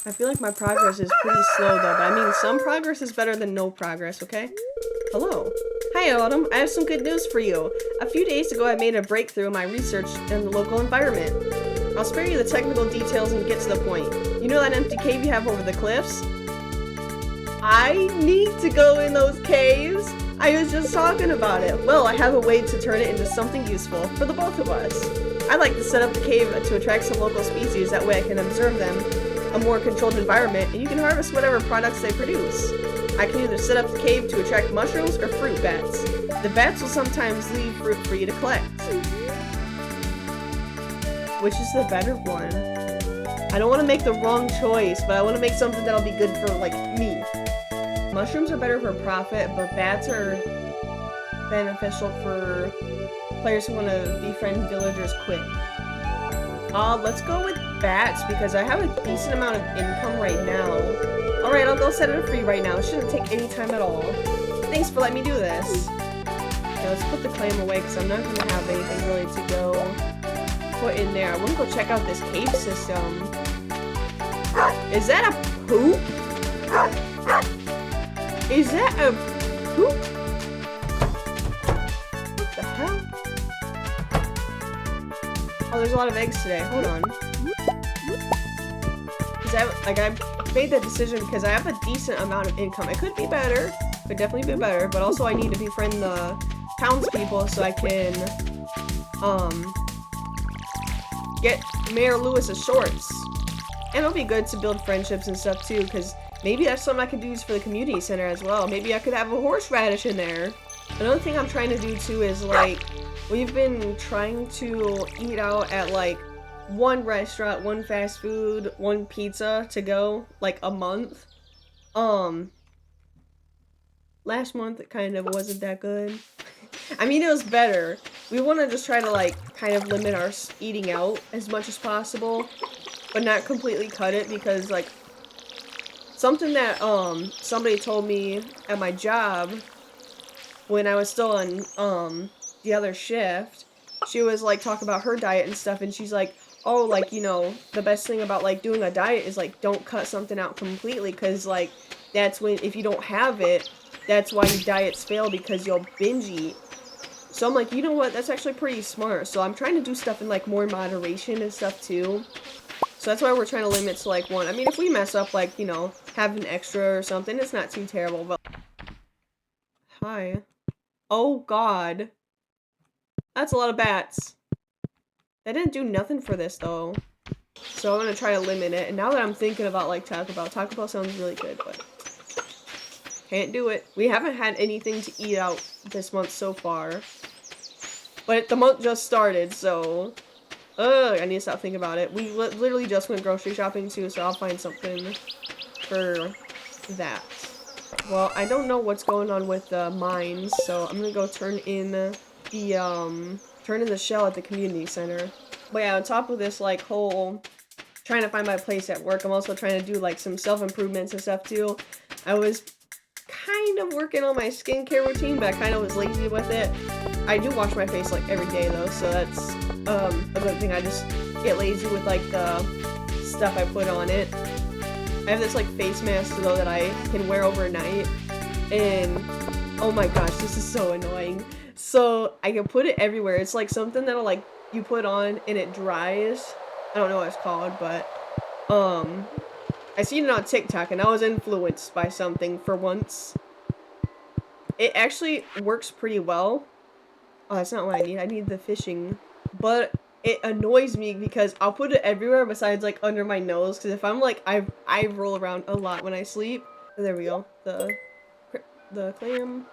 I feel like my progress is pretty slow, though. But I mean, some progress is better than no progress, okay? Hello. Hi, Autumn. I have some good news for you. A few days ago, I made a breakthrough in my research in the local environment. I'll spare you the technical details and get to the point. You know that empty cave you have over the cliffs? I need to go in those caves. I was just talking about it. Well, I have a way to turn it into something useful for the both of us. I'd like to set up the cave to attract some local species. That way I can observe them. A more controlled environment, and you can harvest whatever products they produce. I can either set up the cave to attract mushrooms or fruit bats. The bats will sometimes leave fruit for you to collect. Which is the better one? I don't want to make the wrong choice, but I want to make something that'll be good for, like, me. Mushrooms are better for profit, but bats are beneficial for players who want to befriend villagers quick. Let's go with bats because I have a decent amount of income right now. Alright, I'll go set it free right now. It shouldn't take any time at all. Thanks for letting me do this. Okay, let's put the clam away because I'm not going to have anything really to go put in there. I want to go check out this cave system. Is that a poop? Is that a poop? What the hell? Oh, there's a lot of eggs today. Hold on. Because I made that decision because I have a decent amount of income. It could be better. Could definitely be better. But also I need to befriend the townspeople so I can, get Mayor Lewis's shorts. And it'll be good to build friendships and stuff too, because maybe that's something I could use for the community center as well. Maybe I could have a horseradish in there. Another thing I'm trying to do too is, like, we've been trying to eat out at, like, one restaurant, one fast food, one pizza to go, like, a month. Last month it kind of wasn't that good. I mean, it was better. We want to just try to, like, kind of limit our eating out as much as possible, but not completely cut it because, like, something that somebody told me at my job when I was still on the other shift. She was like talking about her diet and stuff, and she's like, oh, like, you know, the best thing about like doing a diet is like don't cut something out completely, because like that's when, if you don't have it, that's why your diets fail, because you'll binge eat. So I'm like, you know what, that's actually pretty smart. So I'm trying to do stuff in like more moderation and stuff too. So that's why we're trying to limit to like one. I mean, if we mess up, like, you know, have an extra or something, it's not too terrible. But hi. Oh god, that's a lot of bats. That didn't do nothing for this though. So I'm gonna try to limit it. And now that I'm thinking about like Taco Bell sounds really good, but can't do it. We haven't had anything to eat out this month so far. But the month just started, so I need to stop thinking about it. We literally just went grocery shopping too, so I'll find something for that. Well, I don't know what's going on with the mines, so I'm gonna go turn in the shell at the community center. But yeah, on top of this like whole trying to find my place at work, I'm also trying to do like some self-improvements and stuff too. I was kind of working on my skincare routine, but I kind of was lazy with it. I do wash my face like every day though, so that's a good thing. I just get lazy with like the stuff I put on it. I have this like face mask though that I can wear overnight, and oh my gosh, this is so annoying. So I can put it everywhere. It's like something that'll like you put on and it dries. I don't know what it's called, but I seen it on TikTok and I was influenced by something for once. It actually works pretty well. Oh, that's not what I need. I need the fishing. But it annoys me because I'll put it everywhere besides like under my nose, because if I'm like I roll around a lot when I sleep. There we go. The clam.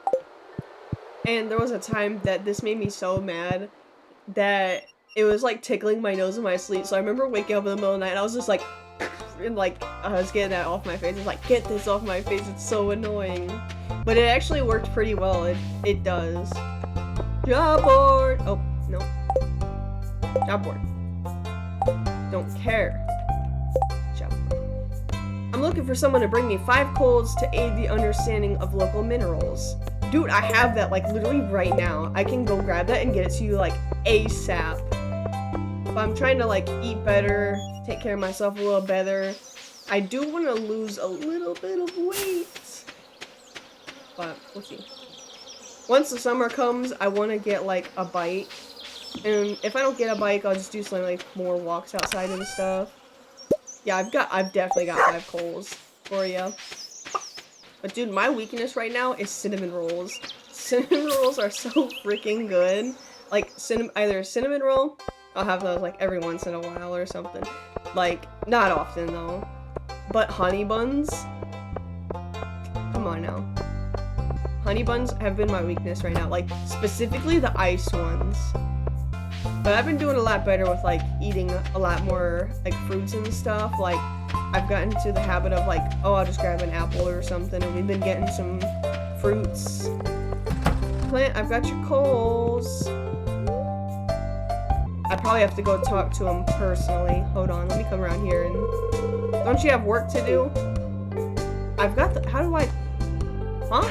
And there was a time that this made me so mad that it was like tickling my nose in my sleep. So I remember waking up in the middle of the night and I was just like, and like I was getting that off my face. I was like, get this off my face, it's so annoying. But it actually worked pretty well. It does. Job board. Oh no. Job board. Don't care. Job board. I'm looking for someone to bring me 5 coals to aid the understanding of local minerals. Dude, I have that like literally right now. I can go grab that and get it to you like ASAP. But I'm trying to like eat better, take care of myself a little better. I do want to lose a little bit of weight, but we'll see. Once the summer comes, I want to get like a bike, and if I don't get a bike, I'll just do some like more walks outside and stuff. Yeah, I've definitely got 5 coals for you. But dude, my weakness right now is cinnamon rolls. Cinnamon rolls are so freaking good. Like either a cinnamon roll, I'll have those like every once in a while or something. Like not often though. But honey buns, come on now. Honey buns have been my weakness right now, like specifically the ice ones. But I've been doing a lot better with like eating a lot more like fruits and stuff. Like I've gotten into the habit of like, oh, I'll just grab an apple or something, and we've been getting some fruits. Clint, I've got your coals. I probably have to go talk to him personally. Hold on, let me come around here and... Don't you have work to do? I've got the... How do I... Huh?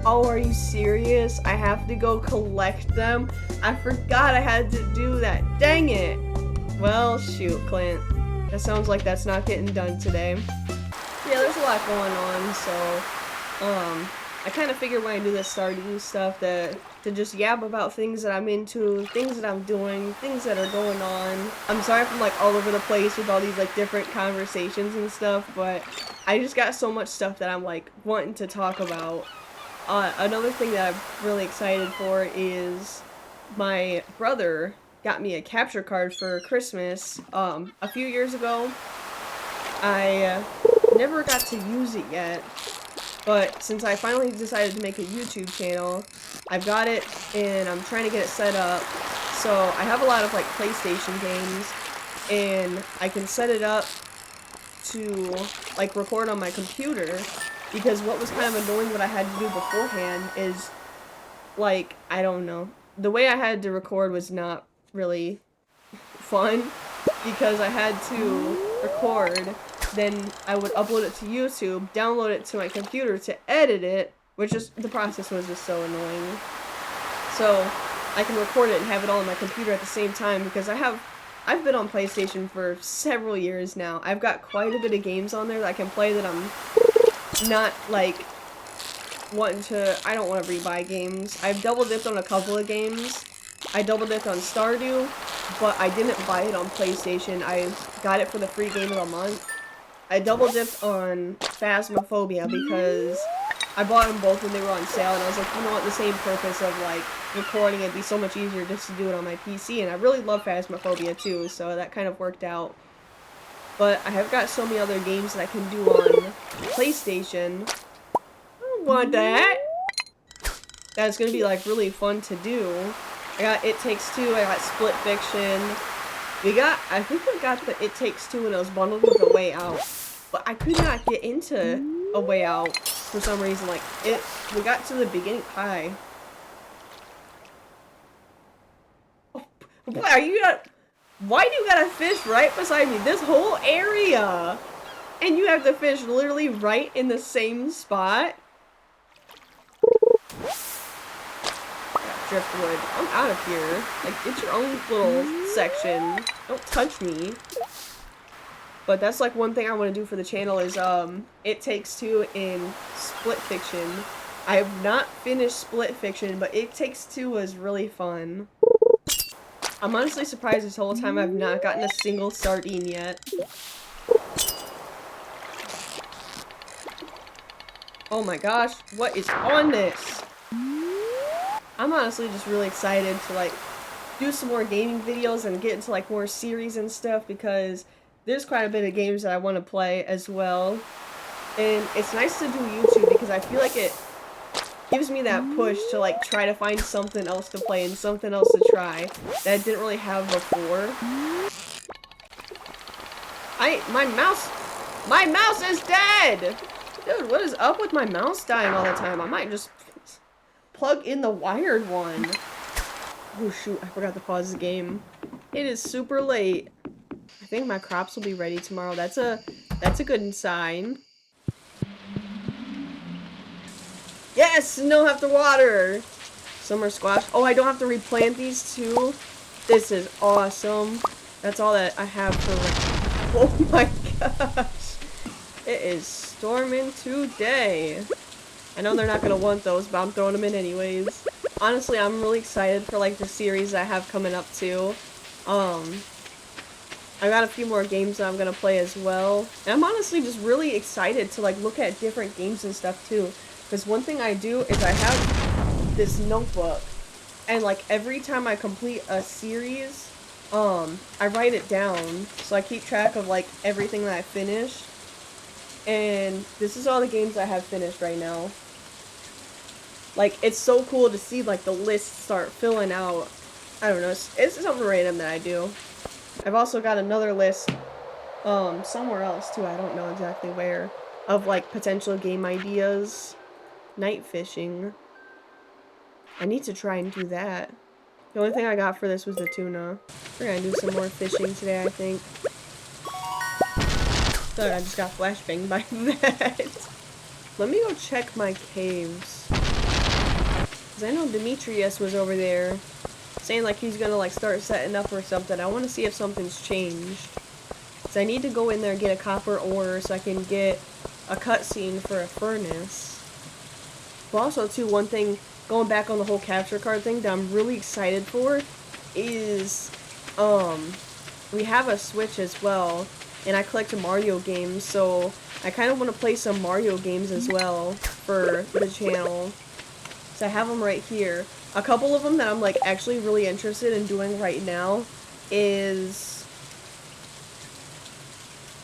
Oh, are you serious? I have to go collect them? I forgot I had to do that. Dang it! Well, shoot, Clint. That sounds like that's not getting done today. Yeah, there's a lot going on, so... I kind of figured when I do this Stardew stuff that to just yap about things that I'm into, things that I'm doing, things that are going on. I'm sorry if I'm like all over the place with all these like different conversations and stuff, but I just got so much stuff that I'm like wanting to talk about. Another thing that I'm really excited for is my brother got me a capture card for Christmas a few years ago. I never got to use it yet. But since I finally decided to make a YouTube channel, I've got it and I'm trying to get it set up. So I have a lot of like PlayStation games and I can set it up to like record on my computer, because what was kind of annoying what I had to do beforehand is like, I don't know, the way I had to record was not really fun, because I had to record then I would upload it to YouTube, download it to my computer to edit it, which is, the process was just so annoying. So I can record it and have it all on my computer at the same time, because I've been on PlayStation for several years now. I've got quite a bit of games on there that I can play that I'm not, like, I don't want to rebuy games. I've double dipped on a couple of games. I double dipped on Stardew, but I didn't buy it on PlayStation. I got it for the free game of the month. I double dipped on Phasmophobia because I bought them both when they were on sale, and I was like, you know what, the same purpose of, like, recording, it'd be so much easier just to do it on my PC, and I really love Phasmophobia too, so that kind of worked out. But I have got so many other games that I can do on PlayStation. I don't want that! That's gonna be, like, really fun to do. I got It Takes Two, I got Split Fiction. I think we got the It Takes Two when it was bundled with A Way Out. But I could not get into A Way Out for some reason. Like, we got to the beginning. Hi. Oh, why do you got a fish right beside me? This whole area! And you have the fish literally right in the same spot? Driftwood. I'm out of here. Like, it's your own little section. Don't touch me. But that's like one thing I want to do for the channel is It Takes Two in Split Fiction. I have not finished Split Fiction, but It Takes Two was really fun. I'm honestly surprised this whole time I've not gotten a single sardine yet. Oh my gosh, what is on this? I'm honestly just really excited to, like, do some more gaming videos and get into, like, more series and stuff, because there's quite a bit of games that I want to play as well. And it's nice to do YouTube because I feel like it gives me that push to, like, try to find something else to play and something else to try that I didn't really have before. My mouse is dead! Dude, what is up with my mouse dying all the time? I might just plug in the wired one. Oh shoot, I forgot to pause the game. It is super late. I think my crops will be ready tomorrow. That's a good sign. Yes! No have to water! Summer squash. Oh, I don't have to replant these too? This is awesome. That's all that I have for... Oh my gosh! It is storming today. I know they're not gonna want those, but I'm throwing them in anyways. Honestly, I'm really excited for, like, the series I have coming up too. I got a few more games that I'm gonna play as well. And I'm honestly just really excited to, like, look at different games and stuff too. Because one thing I do is I have this notebook, and, like, every time I complete a series, I write it down. So I keep track of, like, everything that I finished. And this is all the games I have finished right now. Like, it's so cool to see, like, the list start filling out. I don't know, it's something random that I do. I've also got another list, somewhere else too, I don't know exactly where, of, like, potential game ideas. Night fishing. I need to try and do that. The only thing I got for this was the tuna. We're gonna do some more fishing today, I think. Sorry, I just got flashbanged by that. Let me go check my caves. Because I know Demetrius was over there saying, like, he's gonna, like, start setting up or something. I want to see if something's changed. Because I need to go in there and get a copper ore so I can get a cutscene for a furnace. But also, too, one thing, going back on the whole capture card thing that I'm really excited for is, we have a Switch as well. And I collect Mario games, so I kind of want to play some Mario games as well for the channel. So I have them right here. A couple of them that I'm, like, actually really interested in doing right now is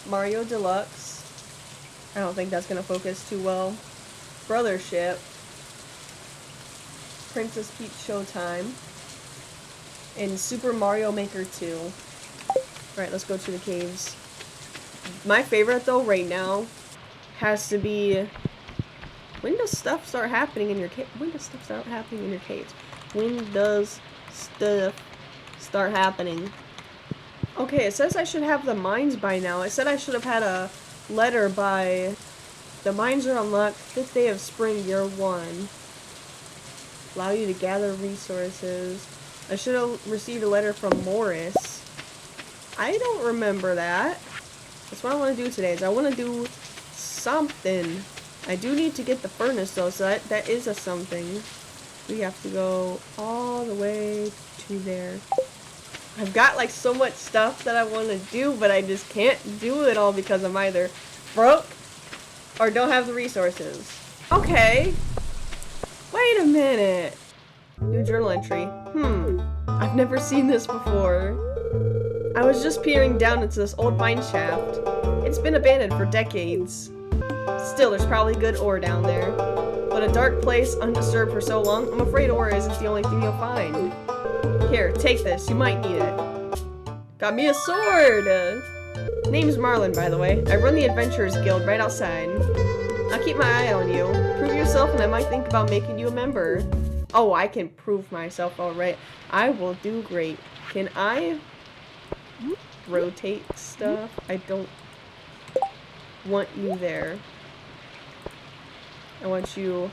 Mario Deluxe. I don't think that's going to focus too well. Brothership. Princess Peach Showtime. And Super Mario Maker 2. Alright, let's go to the caves. My favorite, though, right now, has to be... When does stuff start happening in your cave? When does stuff start happening in your caves? When does stuff start happening? Okay, it says I should have the mines by now. It said I should have had a letter by the mines are unlocked 5th day of spring, year 1. Allow you to gather resources. I should have received a letter from Morris. I don't remember that. That's what I want to do today, is I want to do something. I do need to get the furnace though, so that is a something. We have to go all the way to there. I've got like so much stuff that I want to do, but I just can't do it all because I'm either broke or don't have the resources. Okay. Wait a minute. New journal entry. I've never seen this before. I was just peering down into this old mine shaft. It's been abandoned for decades. Still, there's probably good ore down there. But a dark place, undisturbed for so long, I'm afraid ore isn't the only thing you'll find. Here, take this. You might need it. Got me a sword! Name's Marlin, by the way. I run the Adventurers Guild right outside. I'll keep my eye on you. Prove yourself and I might think about making you a member. Oh, I can prove myself, alright. I will do great. Can I rotate stuff? I don't want you there. I want you...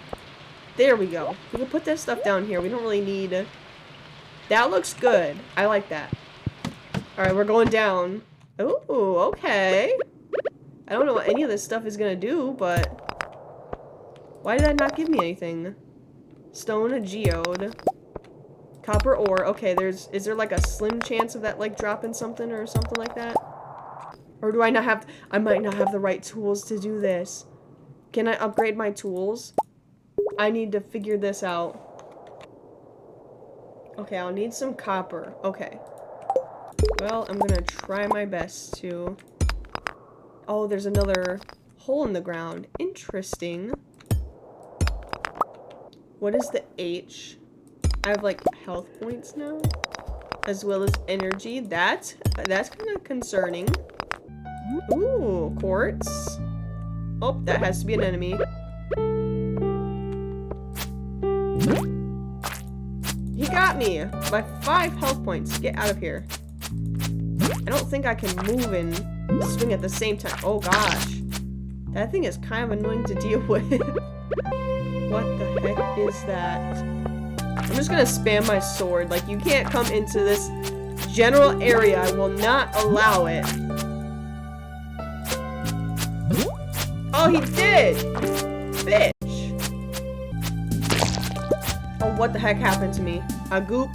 There we go. We can put this stuff down here. We don't really need... That looks good. I like that. Alright, we're going down. Ooh, okay. I don't know what any of this stuff is gonna do, but... Why did that not give me anything? Stone, a geode. Copper ore. Okay, is there like a slim chance of that like dropping something or something like that? Or do I not have... I might not have the right tools to do this. Can I upgrade my tools? I need to figure this out. Okay, I'll need some copper. Okay. Well, I'm gonna try my best to... Oh, there's another hole in the ground. Interesting. What is the H? I have like health points now, as well as energy. That's kind of concerning. Ooh, quartz. Oh, that has to be an enemy. He got me by 5 health points. Get out of here. I don't think I can move and swing at the same time. Oh gosh, that thing is kind of annoying to deal with. What the heck is that? I'm just gonna spam my sword. Like, you can't come into this general area. I will not allow it. Oh, he did! Bitch! Oh, what the heck happened to me? A goop?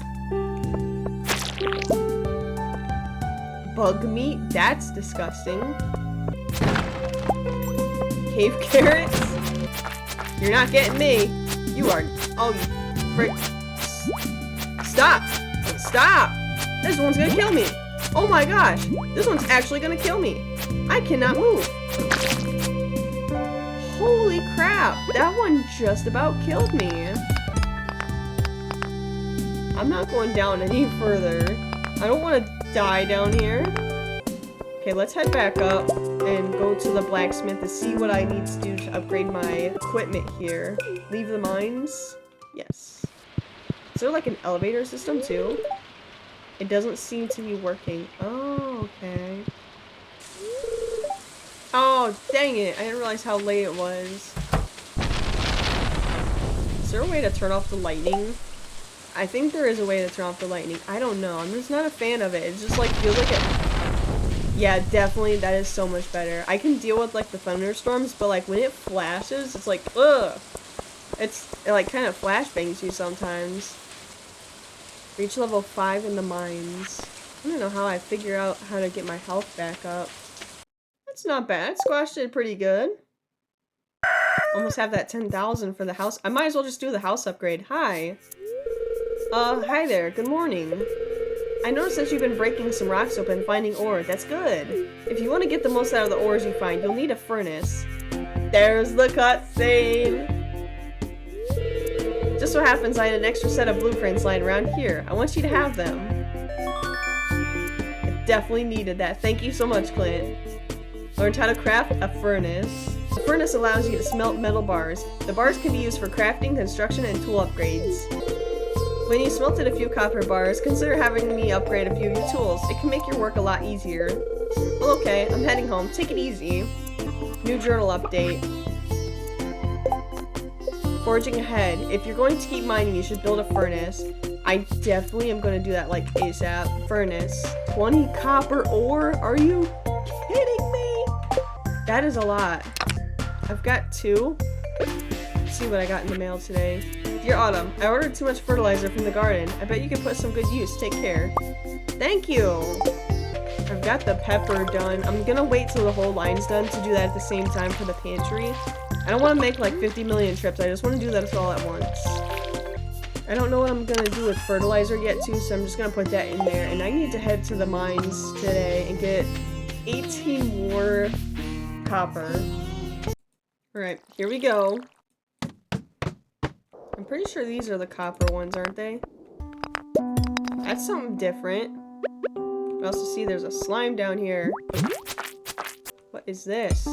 Bug meat? That's disgusting. Cave carrots? You're not getting me. You are. Oh, you frick. Stop! Stop! This one's gonna kill me. Oh my gosh. This one's actually gonna kill me. I cannot move. Holy crap. That one just about killed me. I'm not going down any further. I don't want to die down here. Okay, let's head back up and go to the blacksmith to see what I need to do to upgrade my equipment here. Leave the mines. Yes. Is there like an elevator system too? It doesn't seem to be working. Oh, okay. Oh, dang it. I didn't realize how late it was. Is there a way to turn off the lightning? I think there is a way to turn off the lightning. I don't know. I'm just not a fan of it. It just like feels like it... Yeah, definitely. That is so much better. I can deal with like the thunderstorms, but like when it flashes, it's like, ugh. It like kind of flashbangs you sometimes. Reach level 5 in the mines. I don't know how I figure out how to get my health back up. That's not bad. Squash did pretty good. Almost have that 10,000 for the house. I might as well just do the house upgrade. Hi. Hi there. Good morning. I noticed that you've been breaking some rocks open and finding ore. That's good. If you want to get the most out of the ores you find, you'll need a furnace. There's the cutscene. Just so happens I had an extra set of blueprints lying around here. I want you to have them. I definitely needed that. Thank you so much, Clint. Learned how to craft a furnace. The furnace allows you to smelt metal bars. The bars can be used for crafting, construction, and tool upgrades. When you smelted a few copper bars, consider having me upgrade a few of your tools. It can make your work a lot easier. Well, okay, I'm heading home. Take it easy. New journal update. Forging ahead. If you're going to keep mining, you should build a furnace. I definitely am going to do that like ASAP. Furnace. 20 copper ore? Are you kidding me? That is a lot. I've got 2. Let's see what I got in the mail today. Dear Autumn, I ordered too much fertilizer from the garden. I bet you can put some good use. Take care. Thank you. I've got the pepper done. I'm gonna wait till the whole line's done to do that at the same time for the pantry. I don't want to make like 50 million trips. I just want to do that all at once. I don't know what I'm gonna do with fertilizer yet too, so I'm just gonna put that in there. And I need to head to the mines today and get 18 more copper. Alright, here we go. I'm pretty sure these are the copper ones, aren't they? That's something different. I also see there's a slime down here. What is this?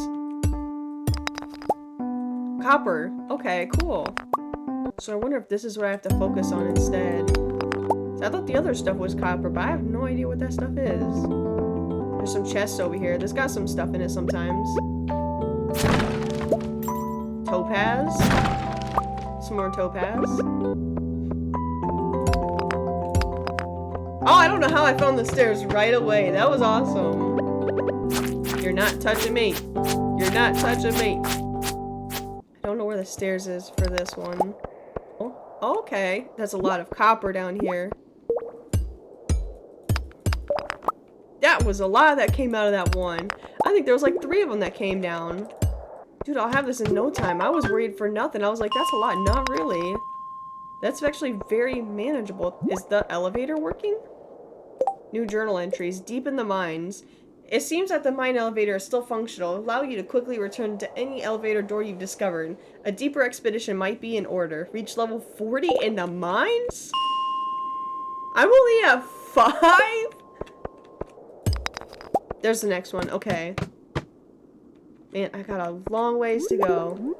Copper. Okay, cool. So I wonder if this is what I have to focus on instead. So I thought the other stuff was copper, but I have no idea what that stuff is. There's some chests over here. This got some stuff in it sometimes. Topaz. Some more topaz. Oh, I don't know how I found the stairs right away. That was awesome. You're not touching me. You're not touching me. I don't know where the stairs is for this one. Oh, okay. That's a lot of copper down here. That was a lot that came out of that one. I think there was like 3 of them that came down. Dude, I'll have this in no time. I was worried for nothing. I was like, that's a lot. Not really. That's actually very manageable. Is the elevator working? New journal entries. Deep in the mines. It seems that the mine elevator is still functional, allowing you to quickly return to any elevator door you've discovered. A deeper expedition might be in order. Reach level 40 in the mines? I'm only at 5? There's the next one. Okay. Man, I got a long ways to go.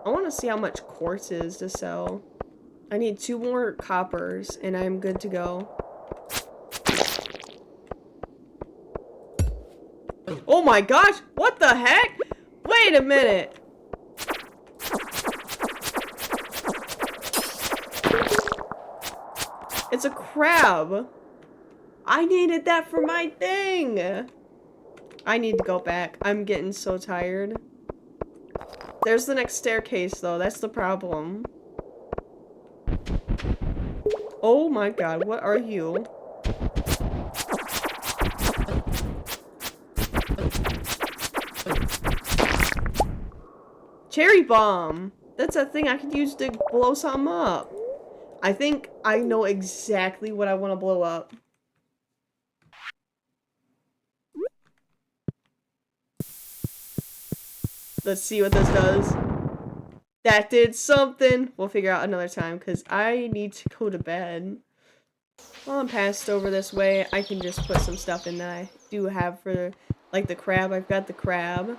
I want to see how much quartz is to sell. I need 2 more coppers, and I'm good to go. Oh my gosh! What the heck? Wait a minute! It's a crab! I needed that for my thing! I need to go back. I'm getting so tired. There's the next staircase, though. That's the problem. Oh my god, what are you? Cherry bomb! That's a thing I could use to blow something up. I think I know exactly what I want to blow up. Let's see what this does. That did something. We'll figure out another time because I need to go to bed. While I'm passed over this way, I can just put some stuff in that I do have for, like, the crab. I've got the crab.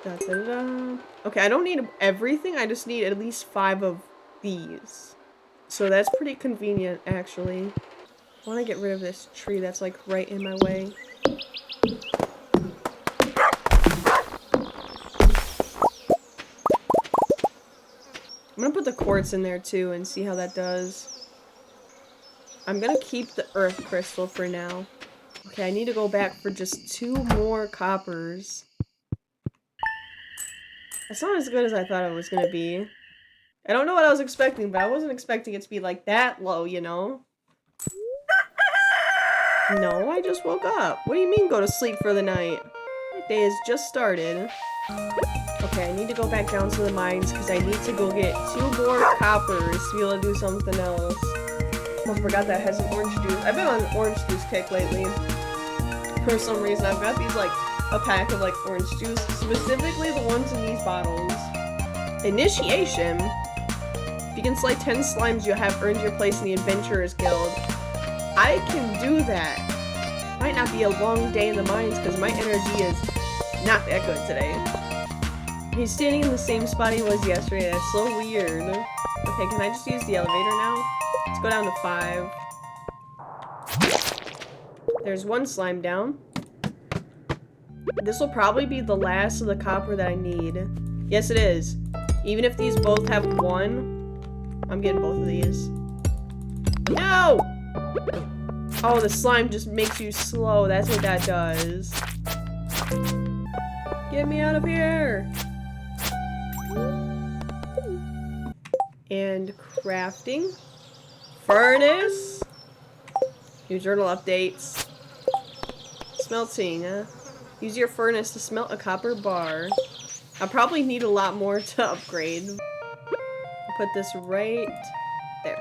Da, da, da, da. Okay, I don't need everything. I just need at least 5 of these. So that's pretty convenient, actually. I want to get rid of this tree that's, like, right in my way. I'm gonna put the quartz in there too and see how that does. I'm gonna keep the earth crystal for now. Okay, I need to go back for just 2 more coppers. That's not as good as I thought it was gonna be. I don't know what I was expecting, but I wasn't expecting it to be like that low, you know? No, I just woke up. What do you mean go to sleep for the night? My day has just started. Okay, I need to go back down to the mines because I need to go get 2 more coppers to be able to do something else. Oh, I forgot that has an orange juice. I've been on an orange juice kick lately. For some reason, I've got these, like, a pack of, like, orange juice. Specifically the ones in these bottles. Initiation. If you can slay 10 slimes, you'll have earned your place in the Adventurers Guild. I can do that. Might not be a long day in the mines because my energy is not that good today. He's standing in the same spot he was yesterday. That's so weird. Okay, can I just use the elevator now? Let's go down to 5. There's 1 slime down. This will probably be the last of the copper that I need. Yes, it is. Even if these both have one, I'm getting both of these. No! Oh, the slime just makes you slow. That's what that does. Get me out of here! And crafting. Furnace. New journal updates. Smelting. Use your furnace to smelt a copper bar. I probably need a lot more to upgrade. Put this right there.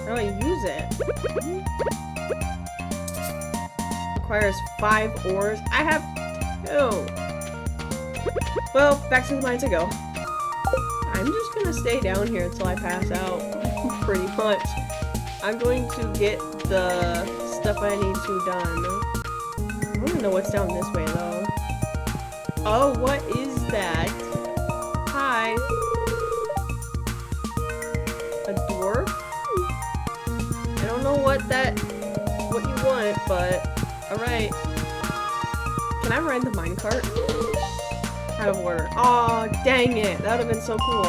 How do I use it? Requires 5 ores. I have 2. Well, back to the mines I go. I'm just gonna stay down here until I pass out. Pretty much. I'm going to get the stuff I need to done. I don't know what's down this way though. Oh, what is that? Hi. A dwarf? I don't know what you want, but alright. Can I ride the minecart? Out of order. Aw, dang it. That would have been so cool.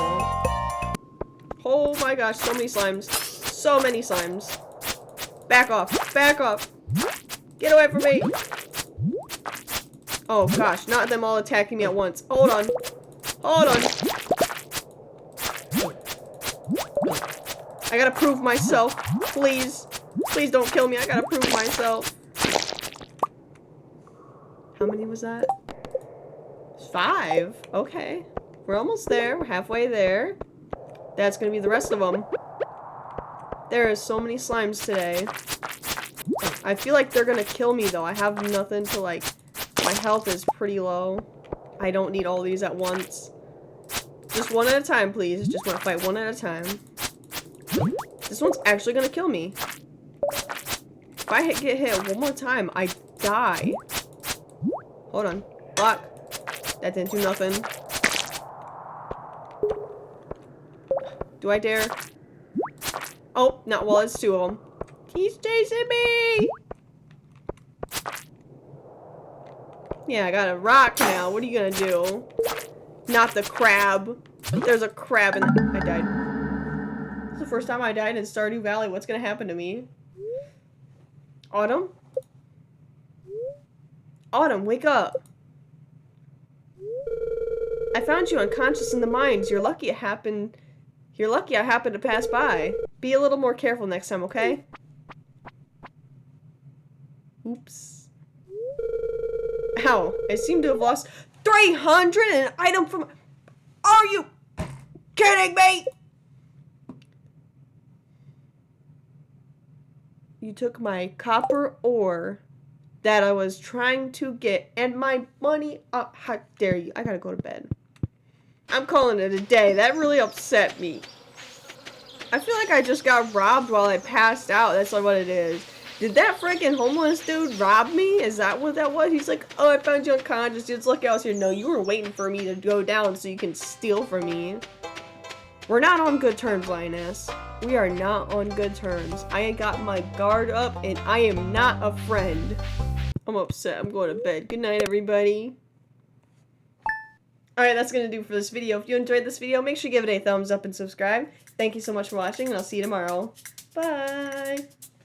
Oh my gosh, so many slimes. So many slimes. Back off. Back off. Get away from me. Oh gosh, not them all attacking me at once. Hold on. Hold on. I gotta prove myself. Please. Please don't kill me. I gotta prove myself. How many was that? 5. Okay. We're almost there. We're halfway there. That's gonna be the rest of them. There are so many slimes today. I feel like they're gonna kill me though. I have nothing to like... My health is pretty low. I don't need all these at once. Just one at a time, please. Just want to fight one at a time. This one's actually gonna kill me. If I get hit one more time, I die. Hold on. Block. That didn't do nothing. Do I dare? Oh, not while it's 2 of them. He's chasing me! Yeah, I got a rock now. What are you gonna do? Not the crab. There's a crab in I died. This is the first time I died in Stardew Valley. What's gonna happen to me? Autumn? Autumn, wake up. I found you unconscious in the mines. You're lucky I happened to pass by. Be a little more careful next time, okay? Oops. Ow, I seem to have lost 300 and an item from... Are you kidding me? You took my copper ore that I was trying to get and my money up. How dare you? I gotta go to bed. I'm calling it a day. That really upset me. I feel like I just got robbed while I passed out. That's like what it is. Did that freaking homeless dude rob me? Is that what that was? He's like, oh, I found you unconscious. Dude, look, I was here. No, you were waiting for me to go down so you can steal from me. We're not on good terms, Lioness. We are not on good terms. I got my guard up and I am not a friend. I'm upset. I'm going to bed. Good night, everybody. Alright, that's going to do for this video. If you enjoyed this video, make sure you give it a thumbs up and subscribe. Thank you so much for watching, and I'll see you tomorrow. Bye!